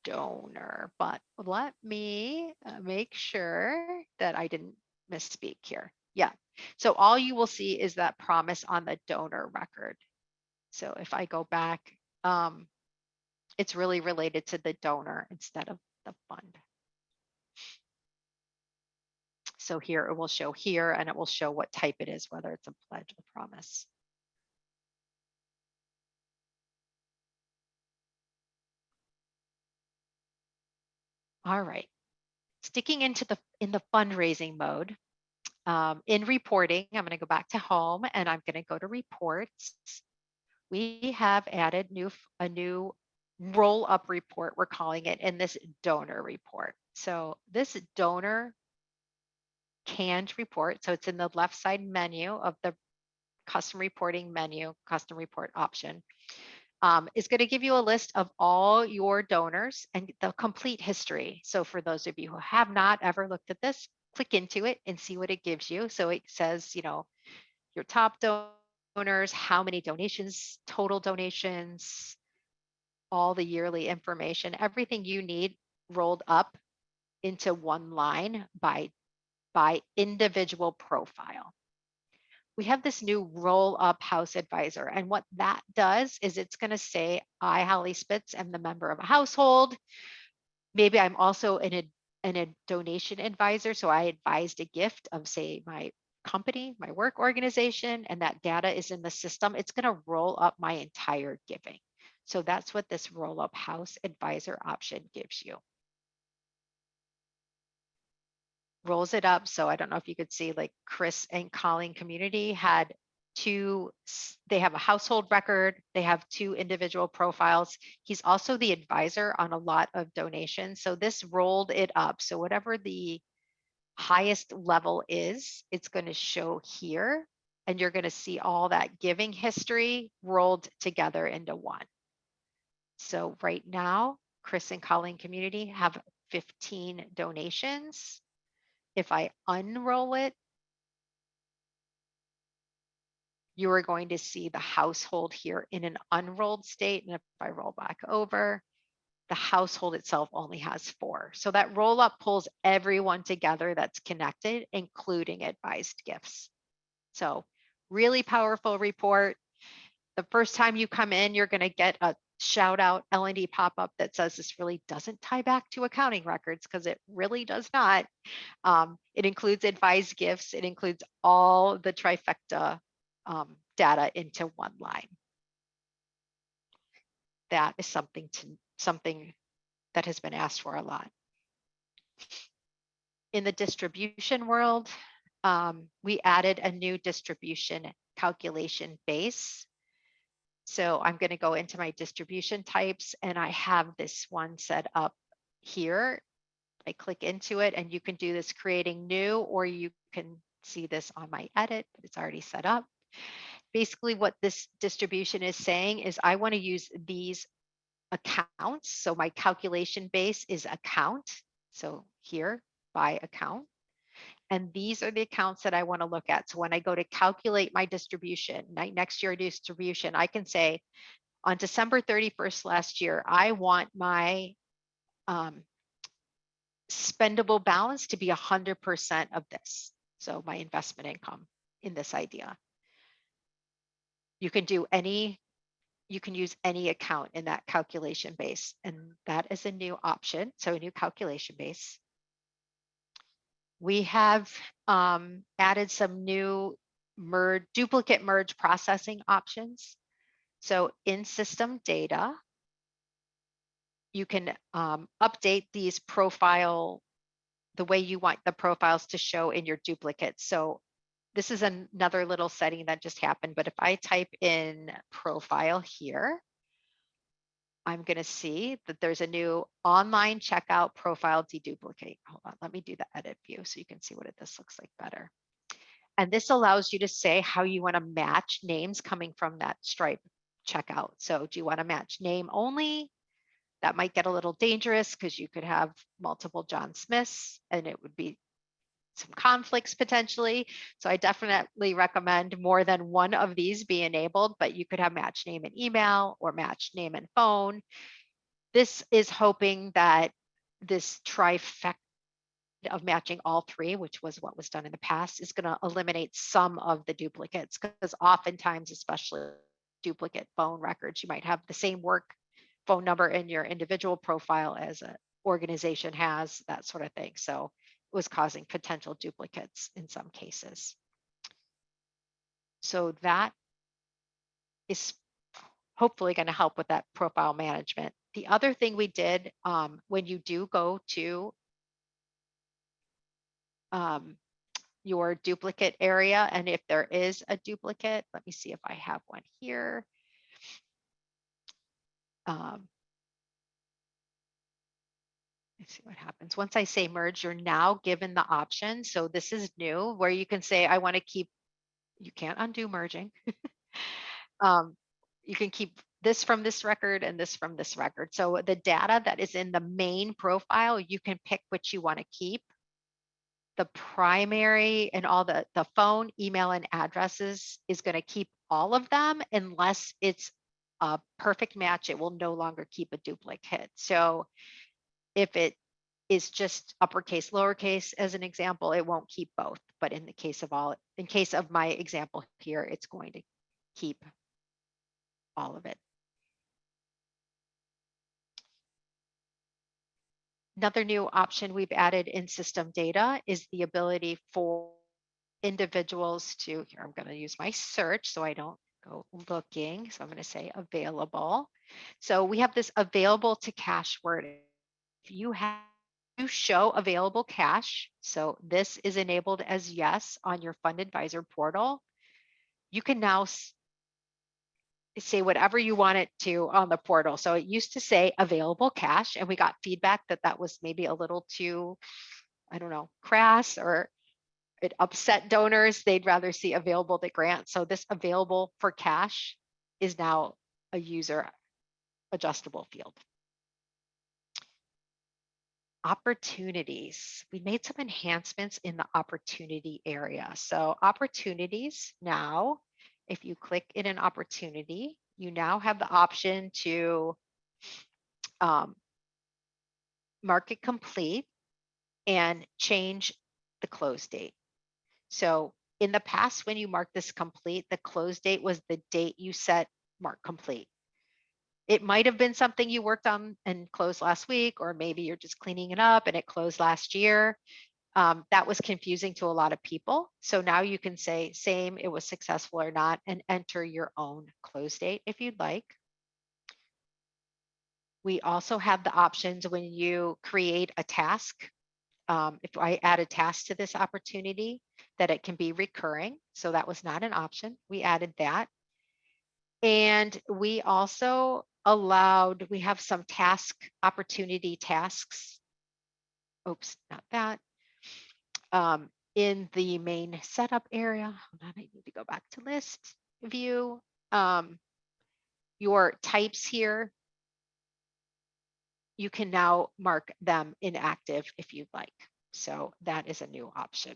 donor, but let me make sure that I didn't misspeak here. Yeah, So all you will see is that promise on the donor record. So if I go back, it's really related to the donor instead of the fund. So here it will show here, and it will show what type it is, whether it's a pledge or promise. All right, sticking in the fundraising mode. In reporting, I'm going to go back to home and I'm going to go to reports. We have added a new roll up report, we're calling it, in this donor report. So this donor canned report, so it's in the left side menu of the custom reporting menu, custom report option, is going to give you a list of all your donors and the complete history. So for those of you who have not ever looked at this, click into it and see what it gives you. So it says, you know, your top donors, how many donations, total donations, all the yearly information, everything you need rolled up into one line by individual profile. We have this new roll up house advisor. And what that does is it's going to say, I, Holly Spitz, am the member of a household. Maybe I'm also a donation advisor. So I advised a gift of, say, my company, my work organization, and that data is in the system. It's going to roll up my entire giving. So that's what this roll up house advisor option gives you. Rolls it up. So I don't know if you could see, like Chris and Colleen Community had they have a household record, they have 2 individual profiles. He's also the advisor on a lot of donations. So this rolled it up. So whatever the highest level is, it's going to show here, and you're going to see all that giving history rolled together into one. So right now, Chris and Colleen Community have 15 donations. If I unroll it, you are going to see the household here in an unrolled state. And if I roll back over, the household itself only has 4. So that roll up pulls everyone together that's connected, including advised gifts. So really powerful report. The first time you come in, you're going to get a shout out L&D pop-up that says this really doesn't tie back to accounting records, because it really does not. It includes advised gifts. It includes all the trifecta data into one line. That is something that has been asked for a lot. In the distribution world, we added a new distribution calculation base. So I'm going to go into my distribution types, and I have this one set up here. I click into it, and you can do this creating new, or you can see this on my edit, but it's already set up. Basically, what this distribution is saying is I want to use these accounts. So my calculation base is account. So here, by account. And these are the accounts that I want to look at. So when I go to calculate my distribution, next year distribution, I can say on December 31st last year, I want my spendable balance to be 100% of this. So my investment income in this idea. You can use any account in that calculation base, and that is a new option. So a new calculation base. We have added some new duplicate merge processing options. So in system data, you can update these the way you want the profiles to show in your duplicates. So this is another little setting that just happened, but if I type in profile here, I'm going to see that there's a new online checkout profile deduplicate. Hold on, let me do the edit view so you can see what this looks like better. And this allows you to say how you want to match names coming from that Stripe checkout. So do you want to match name only? That might get a little dangerous because you could have multiple John Smiths and it would be some conflicts potentially. So I definitely recommend more than one of these be enabled, but you could have match name and email or match name and phone. This is hoping that this trifecta of matching all three, which was what was done in the past, is going to eliminate some of the duplicates, because oftentimes, especially duplicate phone records, you might have the same work phone number in your individual profile as an organization has, that sort of thing. So it was causing potential duplicates in some cases. So that is hopefully going to help with that profile management. The other thing we did, when you do go to your duplicate area, and if there is a duplicate, let me see if I have one here. Let's see what happens. Once I say merge, you're now given the option. So this is new, where you can say, I want to keep, you can't undo merging. You can keep this from this record and this from this record. So the data that is in the main profile, you can pick which you want to keep. The primary and all the phone, email, and addresses is going to keep all of them unless it's a perfect match. It will no longer keep a duplicate. So if it is just uppercase, lowercase, as an example, it won't keep both. But in the case of my example here, it's going to keep all of it. Another new option we've added in system data is the ability for individuals to, here I'm going to use my search so I don't go looking. So I'm going to say available. So we have this available to cache word. If you show available cache, so this is enabled as yes on your Fund Advisor portal, you can now say whatever you want it to on the portal. So it used to say available cache, and we got feedback that that was maybe a little too, I don't know, crass, or it upset donors. They'd rather see available to grant. So this available for cache is now a user adjustable field. Opportunities. We made some enhancements in the opportunity area. So opportunities now, if you click in an opportunity, you now have the option to mark it complete and change the close date. So in the past, when you mark this complete, the close date was the date you set mark complete. It might have been something you worked on and closed last week, or maybe you're just cleaning it up and it closed last year. That was confusing to a lot of people. So now you can say same, it was successful or not, and enter your own close date if you'd like. We also have the options when you create a task. If I add a task to this opportunity, that it can be recurring. So that was not an option. We added that. And we also allowed, we have some opportunity tasks. Oops, not that. In the main setup area, hold on, I need to go back to list view. Your types here, you can now mark them inactive if you'd like. So that is a new option.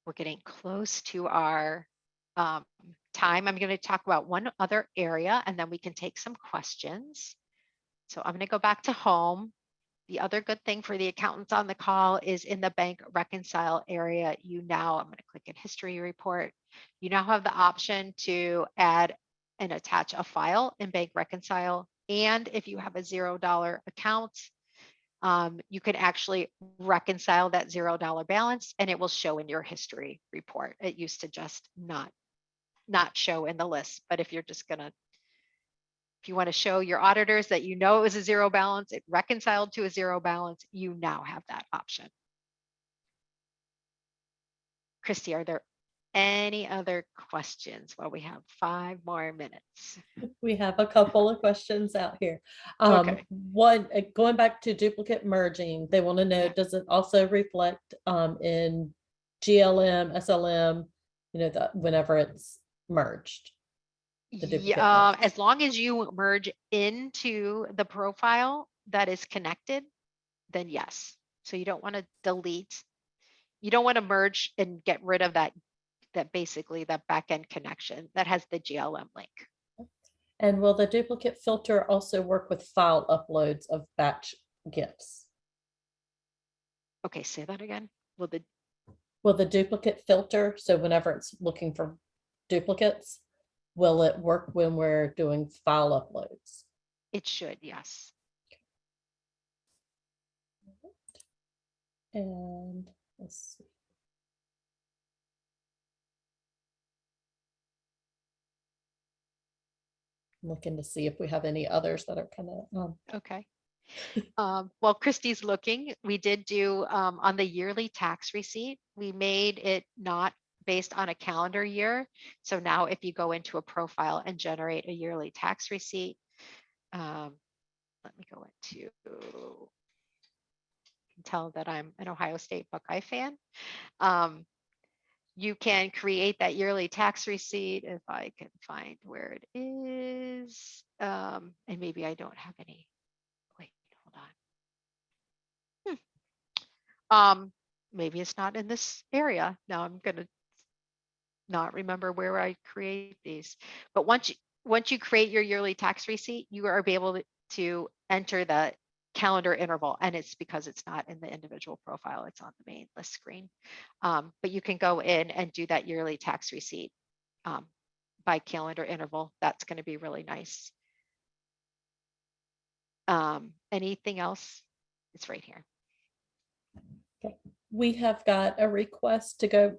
We're getting close to our time. I'm going to talk about one other area and then we can take some questions. So I'm going to go back to home. The other good thing for the accountants on the call is in the bank reconcile area, I'm going to click in history report. You now have the option to add and attach a file in bank reconcile. And if you have a $0 account, you can actually reconcile that $0 balance and it will show in your history report. It used to just not show in the list, but if you're just gonna, if you want to show your auditors that you know it was a zero balance, it reconciled to a zero balance, you now have that option. Christy, are there any other questions? Well, we have 5 more minutes. We have a couple of questions out here. Okay. One, going back to duplicate merging, they want to know, does it also reflect in GLM, SLM, whenever it's merged? Yeah, as long as you merge into the profile that is connected, then yes. So you don't want to delete, you don't want to merge and get rid of that basically that backend connection that has the GLM link. And will the duplicate filter also work with file uploads of batch GIFs? Okay, say that again. Will the, Will the duplicate filter, so whenever it's looking for duplicates, will it work when we're doing file uploads? it should, yes. And let's see. Looking to see if we have any others that are kind of, Okay. While Christy's looking, we did do on the yearly tax receipt, we made it not based on a calendar year. So now if you go into a profile and generate a yearly tax receipt, let me go into, can tell that I'm an Ohio State Buckeye fan. You can create that yearly tax receipt if I can find where it is. And maybe I don't have any. Wait, hold on. Maybe it's not in this area. Now I'm gonna not remember where I create these. But once you create your yearly tax receipt, you are able to enter the calendar interval, and it's because it's not in the individual profile, it's on the main list screen. But you can go in and do that yearly tax receipt by calendar interval. That's going to be really nice. Anything else? It's right here. okay. We have got a request to go,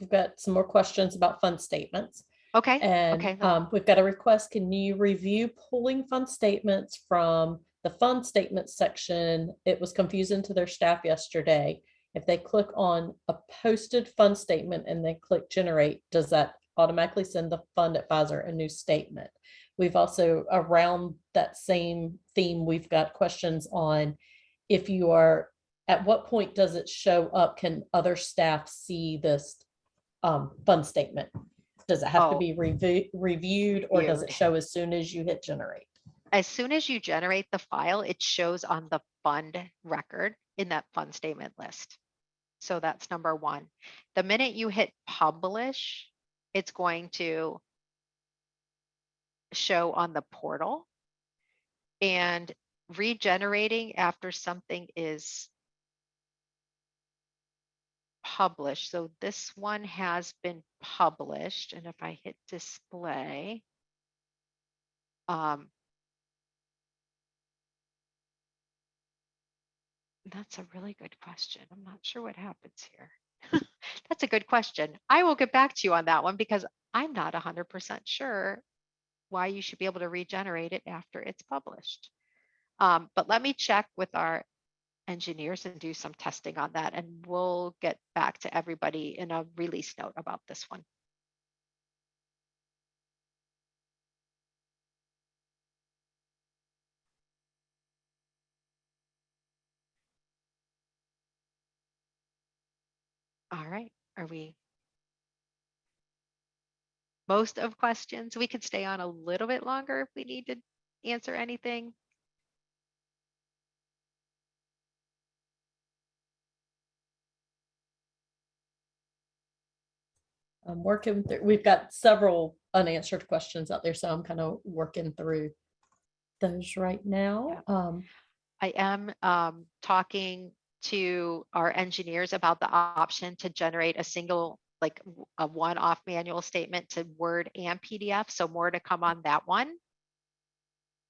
we've got some more questions about fund statements. Okay. And Okay. we've got a request. Can you review pulling fund statements from the fund statements section? It was confusing to their staff yesterday. If they click on a posted fund statement and they click generate, does that automatically send the fund advisor a new statement? We've also, around that same theme, we've got questions on if you are, at what point does it show up? Can other staff see this fund statement? Does it have to be reviewed, or does it Reviewed. show as soon as you hit generate? As soon as you generate the file, it shows on the fund record in that fund statement list. So that's number one. The minute you hit publish, it's going to show on the portal, and regenerating after something is published. So this one has been published. And if I hit display, that's a really good question. I'm not sure what happens here. That's a good question. I will get back to you on that one because I'm not 100% sure why you should be able to regenerate it after it's published. But let me check with our engineers and do some testing on that, and we'll get back to everybody in a release note about this one. All right, are we? Most of questions, we could stay on a little bit longer if we need to answer anything. I'm working through, we've got several unanswered questions out there, so I'm kind of working through those right now. Yeah. I am talking to our engineers about the option to generate a single, like a one-off manual statement to Word and PDF. So more to come on that one.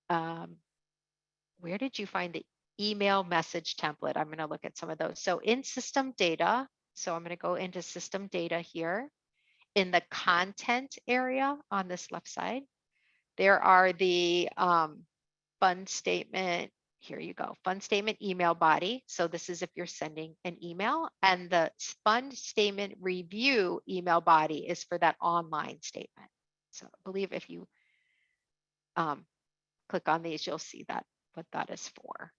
Where did you find the email message template? I'm going to look at some of those. So in system data, so I'm going to go into system data here. In the content area on this left side, there are the fund statement. Here you go, fund statement email body. So this is if you're sending an email, and the fund statement review email body is for that online statement. So I believe if you click on these, you'll see that what that is for.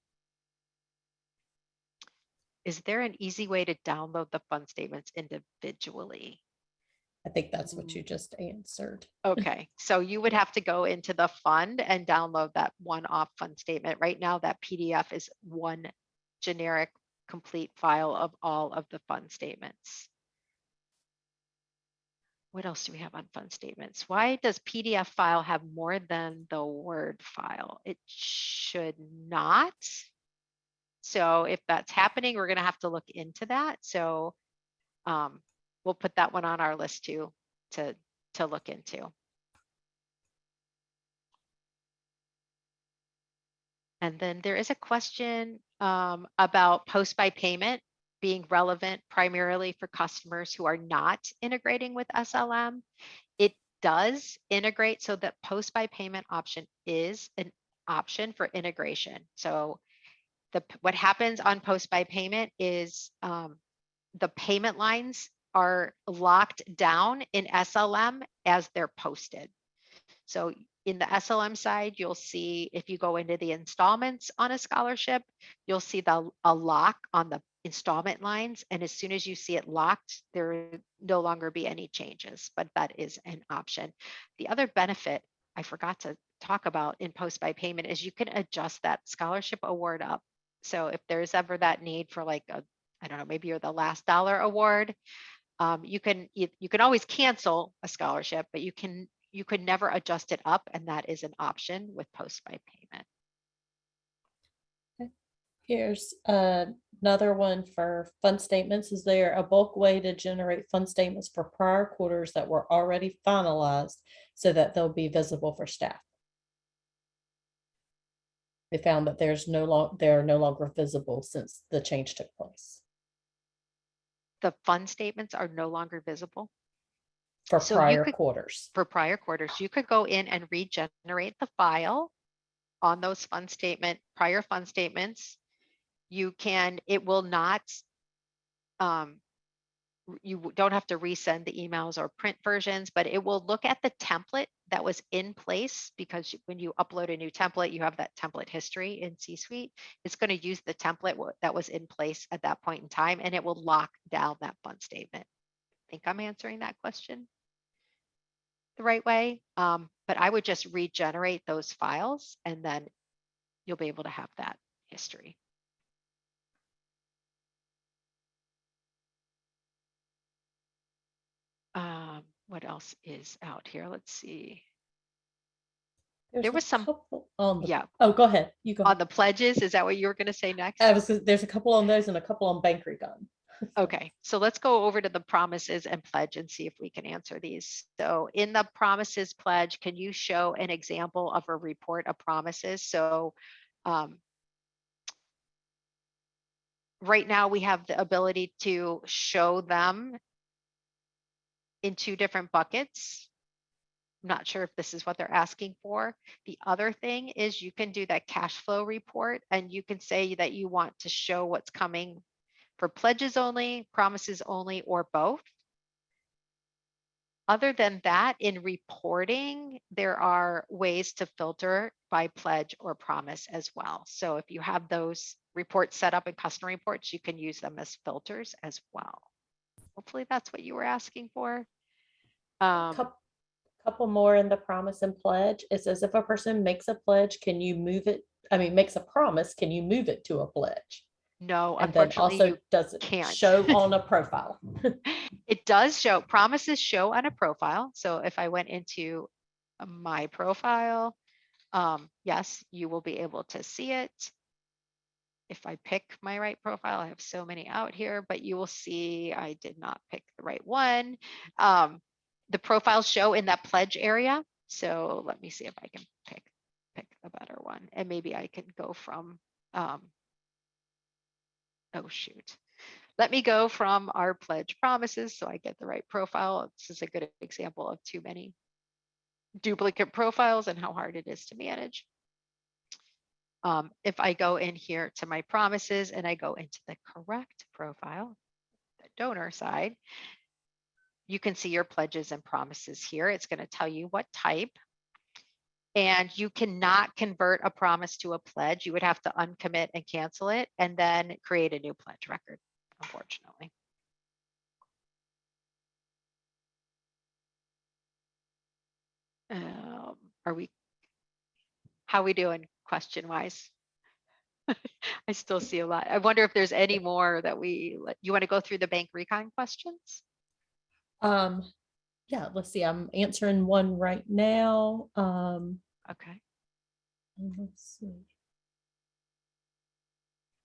Is there an easy way to download the fund statements individually? I think that's what you just answered. Okay, so you would have to go into the fund and download that one-off fund statement. Right now, that PDF is one generic complete file of all of the fund statements. What else do we have on fund statements? Why does PDF file have more than the Word file? It should not. So if that's happening, we're going to have to look into that. So we'll put that one on our list too, to look into. And then there is a question about post by payment being relevant primarily for customers who are not integrating with SLM. It does integrate, so that post by payment option is an option for integration. So what happens on post by payment is the payment lines are locked down in SLM as they're posted. So in the SLM side, you'll see, if you go into the installments on a scholarship, you'll see a lock on the installment lines. And as soon as you see it locked, there will no longer be any changes, but that is an option. The other benefit I forgot to talk about in post by payment is you can adjust that scholarship award up. So if there's ever that need for like I don't know, maybe you're the last dollar award, you can always cancel a scholarship, but you could never adjust it up, and that is an option with post by payment. Here's another one for fund statements. Is there a bulk way to generate fund statements for prior quarters that were already finalized so that they'll be visible for staff? They found that they're no longer visible since the change took place. The fund statements are no longer visible For So prior quarters. for prior quarters. You could go in and regenerate the file on those prior fund statements. It will not, you don't have to resend the emails or print versions, but it will look at the template that was in place, because when you upload a new template, you have that template history in C-Suite. It's going to use the template that was in place at that point in time, and it will lock down that fund statement. I think I'm answering that question the right way. But I would just regenerate those files, and then you'll be able to have that history. What else is out here? Let's see. There was some on yeah. Oh, go ahead. You go on the pledges. Is that what you were going to say next? There's a couple on those and a couple on bank recon. Okay, so let's go over to the promises and pledge and see if we can answer these. So in the promises pledge, can you show an example of a report of promises? So right now we have the ability to show them in two different buckets. I'm not sure if this is what they're asking for. The other thing is you can do that cash flow report, and you can say that you want to show what's coming for pledges only, promises only, or both. Other than that, in reporting, there are ways to filter by pledge or promise as well. So if you have those reports set up in custom reports, you can use them as filters as well. Hopefully that's what you were asking for. Couple more in the promise and pledge. It says if a person makes a pledge, can you move it? I mean, makes a promise, can you move it to a pledge? No, And then unfortunately, also you does it can't show on a profile? It does show, promises show on a profile. So if I went into my profile, yes, you will be able to see it. If I pick my right profile, I have so many out here, but you will see I did not pick the right one. The profiles show in that pledge area. So let me see if I can pick the better one. And maybe I can go from, oh shoot. Let me go from our pledge promises so I get the right profile. This is a good example of too many duplicate profiles and how hard it is to manage. If I go in here to my promises and I go into the correct profile, the donor side, you can see your pledges and promises here. It's going to tell you what type. And you cannot convert a promise to a pledge. You would have to uncommit and cancel it and then create a new pledge record, unfortunately. How are we doing question wise? I still see a lot. I wonder if there's any more that you want to go through the bank recon questions? Yeah, let's see. I'm answering one right now. Okay. Let's see.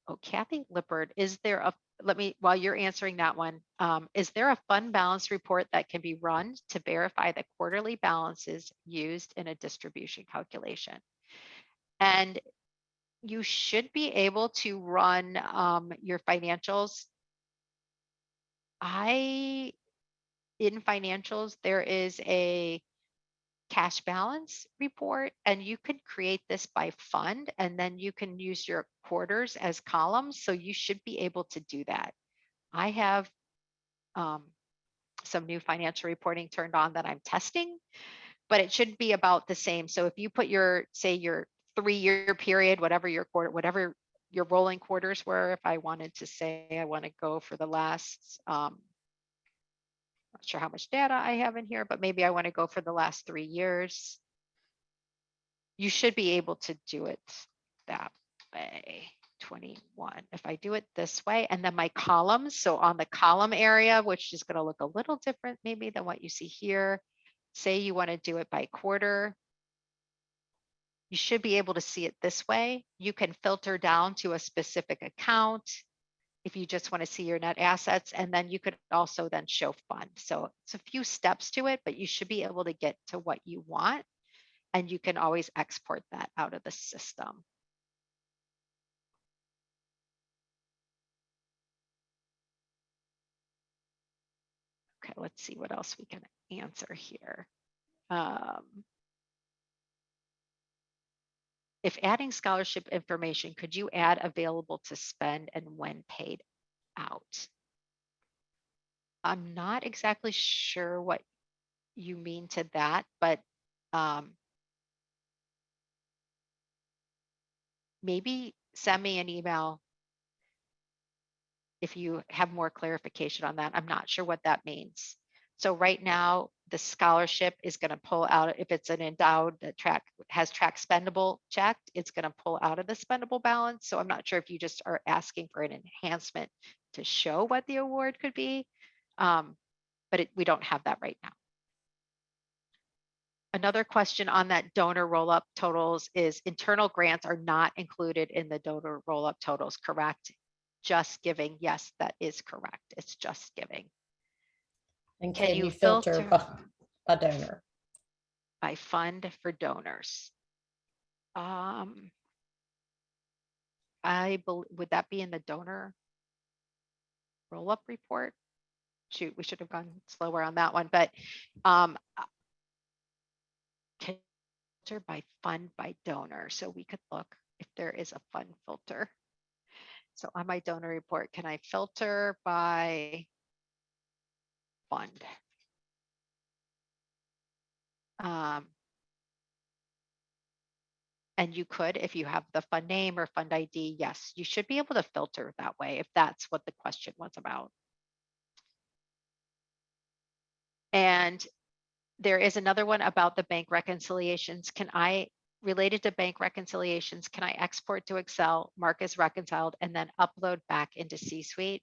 Oh, Kathy Lippard, is there a, while you're answering that one, is there a fund balance report that can be run to verify the quarterly balances used in a distribution calculation? And you should be able to run your financials. In financials, there is a cash balance report, and you could create this by fund, and then you can use your quarters as columns. So you should be able to do that. I have some new financial reporting turned on that I'm testing, but it should be about the same. So if you put your, say your 3-year period, whatever your quarter, whatever your rolling quarters were, if I wanted to say, I want to go for the last, not sure how much data I have in here, but maybe I want to go for the last 3 years. You should be able to do it that way. 21. If I do it this way, and then my columns, so on the column area, which is going to look a little different maybe than what you see here, say you want to do it by quarter, you should be able to see it this way. You can filter down to a specific account if you just want to see your net assets, and then you could also then show fund. So it's a few steps to it, but you should be able to get to what you want, and you can always export that out of the system. Okay, let's see what else we can answer here. If adding scholarship information, could you add available to spend and when paid out? I'm not exactly sure what you mean to that, but maybe send me an email if you have more clarification on that. I'm not sure what that means. So right now, the scholarship is going to pull out, if it's an endowed that has track spendable checked, it's going to pull out of the spendable balance. So I'm not sure if you just are asking for an enhancement to show what the award could be, but we don't have that right now. Another question on that donor roll-up totals is internal grants are not included in the donor roll-up totals, correct? Just giving, yes, that is correct. It's just giving. And can you filter by a donor? By fund for donors. Would that be in the donor roll-up report? Shoot, we should have gone slower on that one, but can filter by fund by donor. So we could look if there is a fund filter. So on my donor report, can I filter by fund? And you could, if you have the fund name or fund ID, yes, you should be able to filter that way if that's what the question was about. And there is another one about the bank reconciliations. Related to bank reconciliations, can I export to Excel, mark as reconciled, and then upload back into C-Suite?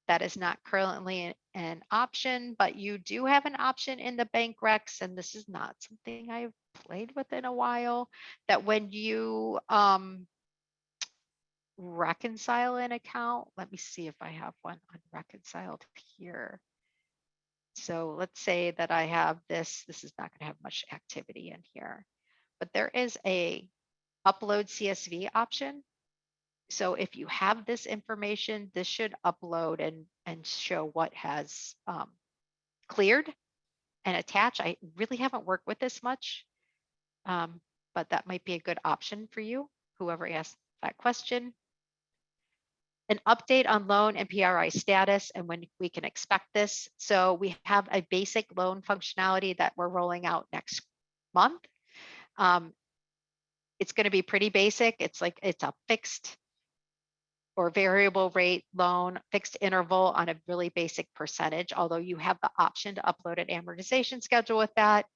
That is not currently an option, but you do have an option in the bank recs, and this is not something I've played with in a while, that when you reconcile an account, let me see if I have one unreconciled here. So let's say that I have this is not going to have much activity in here, but there is a upload CSV option. So if you have this information, this should upload and show what has cleared and attach. I really haven't worked with this much, but that might be a good option for you, whoever asked that question. An update on loan and PRI status and when we can expect this. So we have a basic loan functionality that we're rolling out next month. It's going to be pretty basic. It's a fixed or variable rate loan, fixed interval on a really basic percentage, although you have the option to upload an amortization schedule with that.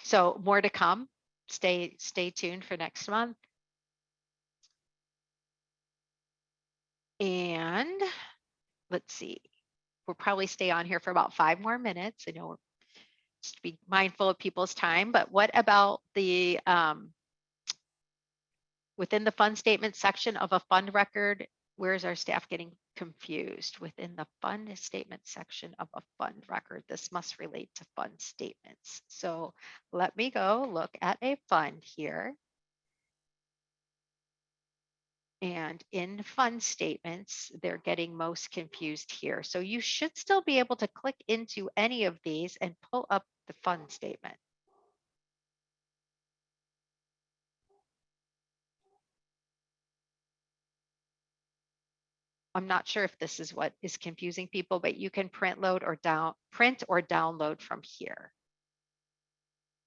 So more to come. Stay tuned for next month. And let's see, we'll probably stay on here for about 5 more minutes. I know just be mindful of people's time, but what about the within the fund statement section of a fund record, where's our staff getting confused? Within the fund statement section of a fund record, this must relate to fund statements. So let me go look at a fund here. And in fund statements, they're getting most confused here. So you should still be able to click into any of these and pull up the fund statement. I'm not sure if this is what is confusing people, but you can print or download from here.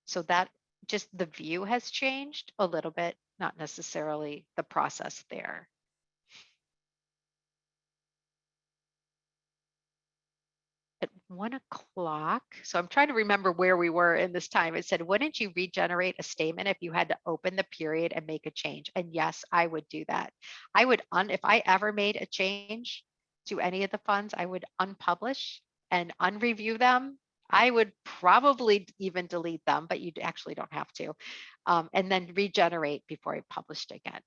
So that just the view has changed a little bit, not necessarily the process there. At 1 o'clock, so I'm trying to remember where we were in this time. It said, wouldn't you regenerate a statement if you had to open the period and make a change? And yes, I would do that. I would, if I ever made a change to any of the funds, I would unpublish and unreview them. I would probably even delete them, but you actually don't have to. And then regenerate before I published again.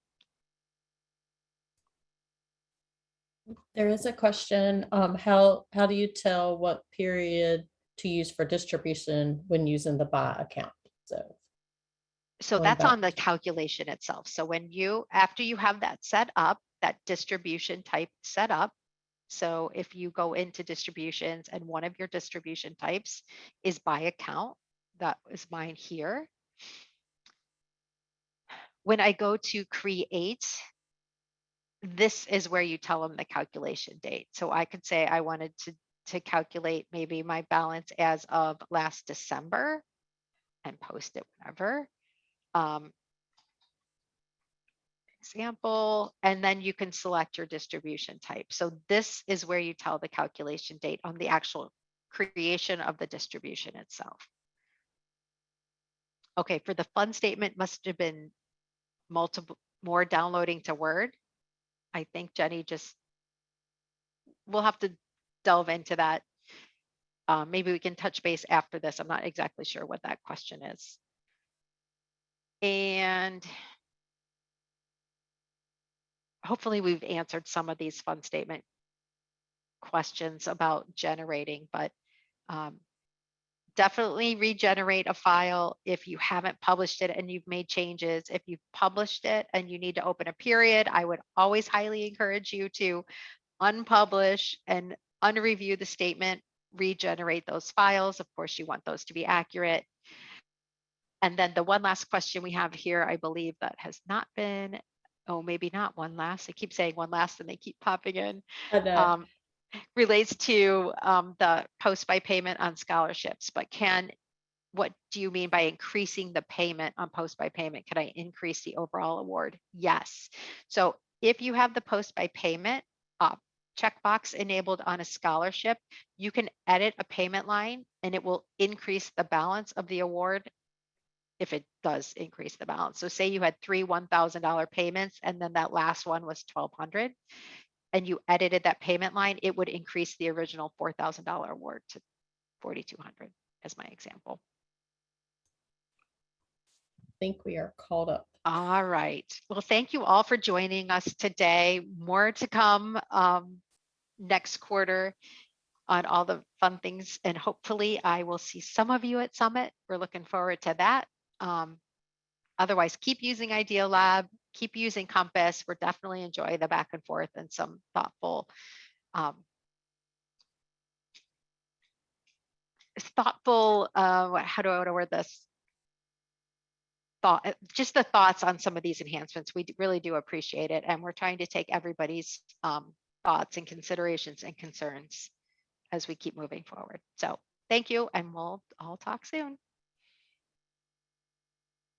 There is a question, how do you tell what period to use for distribution when using the buy account? So going that's back on the calculation itself. So when after you have that set up, that distribution type set up, so if you go into distributions and one of your distribution types is by account, that is mine here. When I go to create, this is where you tell them the calculation date. So I could say I wanted to calculate maybe my balance as of last December and post it whenever. Example, and then you can select your distribution type. So this is where you tell the calculation date on the actual creation of the distribution itself. Okay, for the fund statement must have been more downloading to Word. I think Jenny we'll have to delve into that. Maybe we can touch base after this. I'm not exactly sure what that question is. And hopefully we've answered some of these fund statement questions about generating, but definitely regenerate a file if you haven't published it and you've made changes. If you've published it and you need to open a period, I would always highly encourage you to unpublish and unreview the statement, regenerate those files. Of course, you want those to be accurate. And then the one last question we have here, I believe that has not been, oh, maybe not one last. I keep saying one last and they keep popping in. Relates to the post by payment on scholarships, but what do you mean by increasing the payment on post by payment? Can I increase the overall award? Yes. So if you have the post by payment checkbox enabled on a scholarship, you can edit a payment line and it will increase the balance of the award if it does increase the balance. So say you had 3 $1,000 payments and then that last one was $1,200 and you edited that payment line, it would increase the original $4,000 award to $4,200 as my example. I think we are caught up. All right. Well, thank you all for joining us today. More to come next quarter on all the fun things. And hopefully I will see some of you at Summit. We're looking forward to that. Otherwise, keep using Idea Lab, keep using Compass. We're definitely enjoy the back and forth and some thoughtful, how do I want to word this? Just the thoughts on some of these enhancements. We really do appreciate it. And we're trying to take everybody's thoughts and considerations and concerns as we keep moving forward. So thank you, and we'll all talk soon.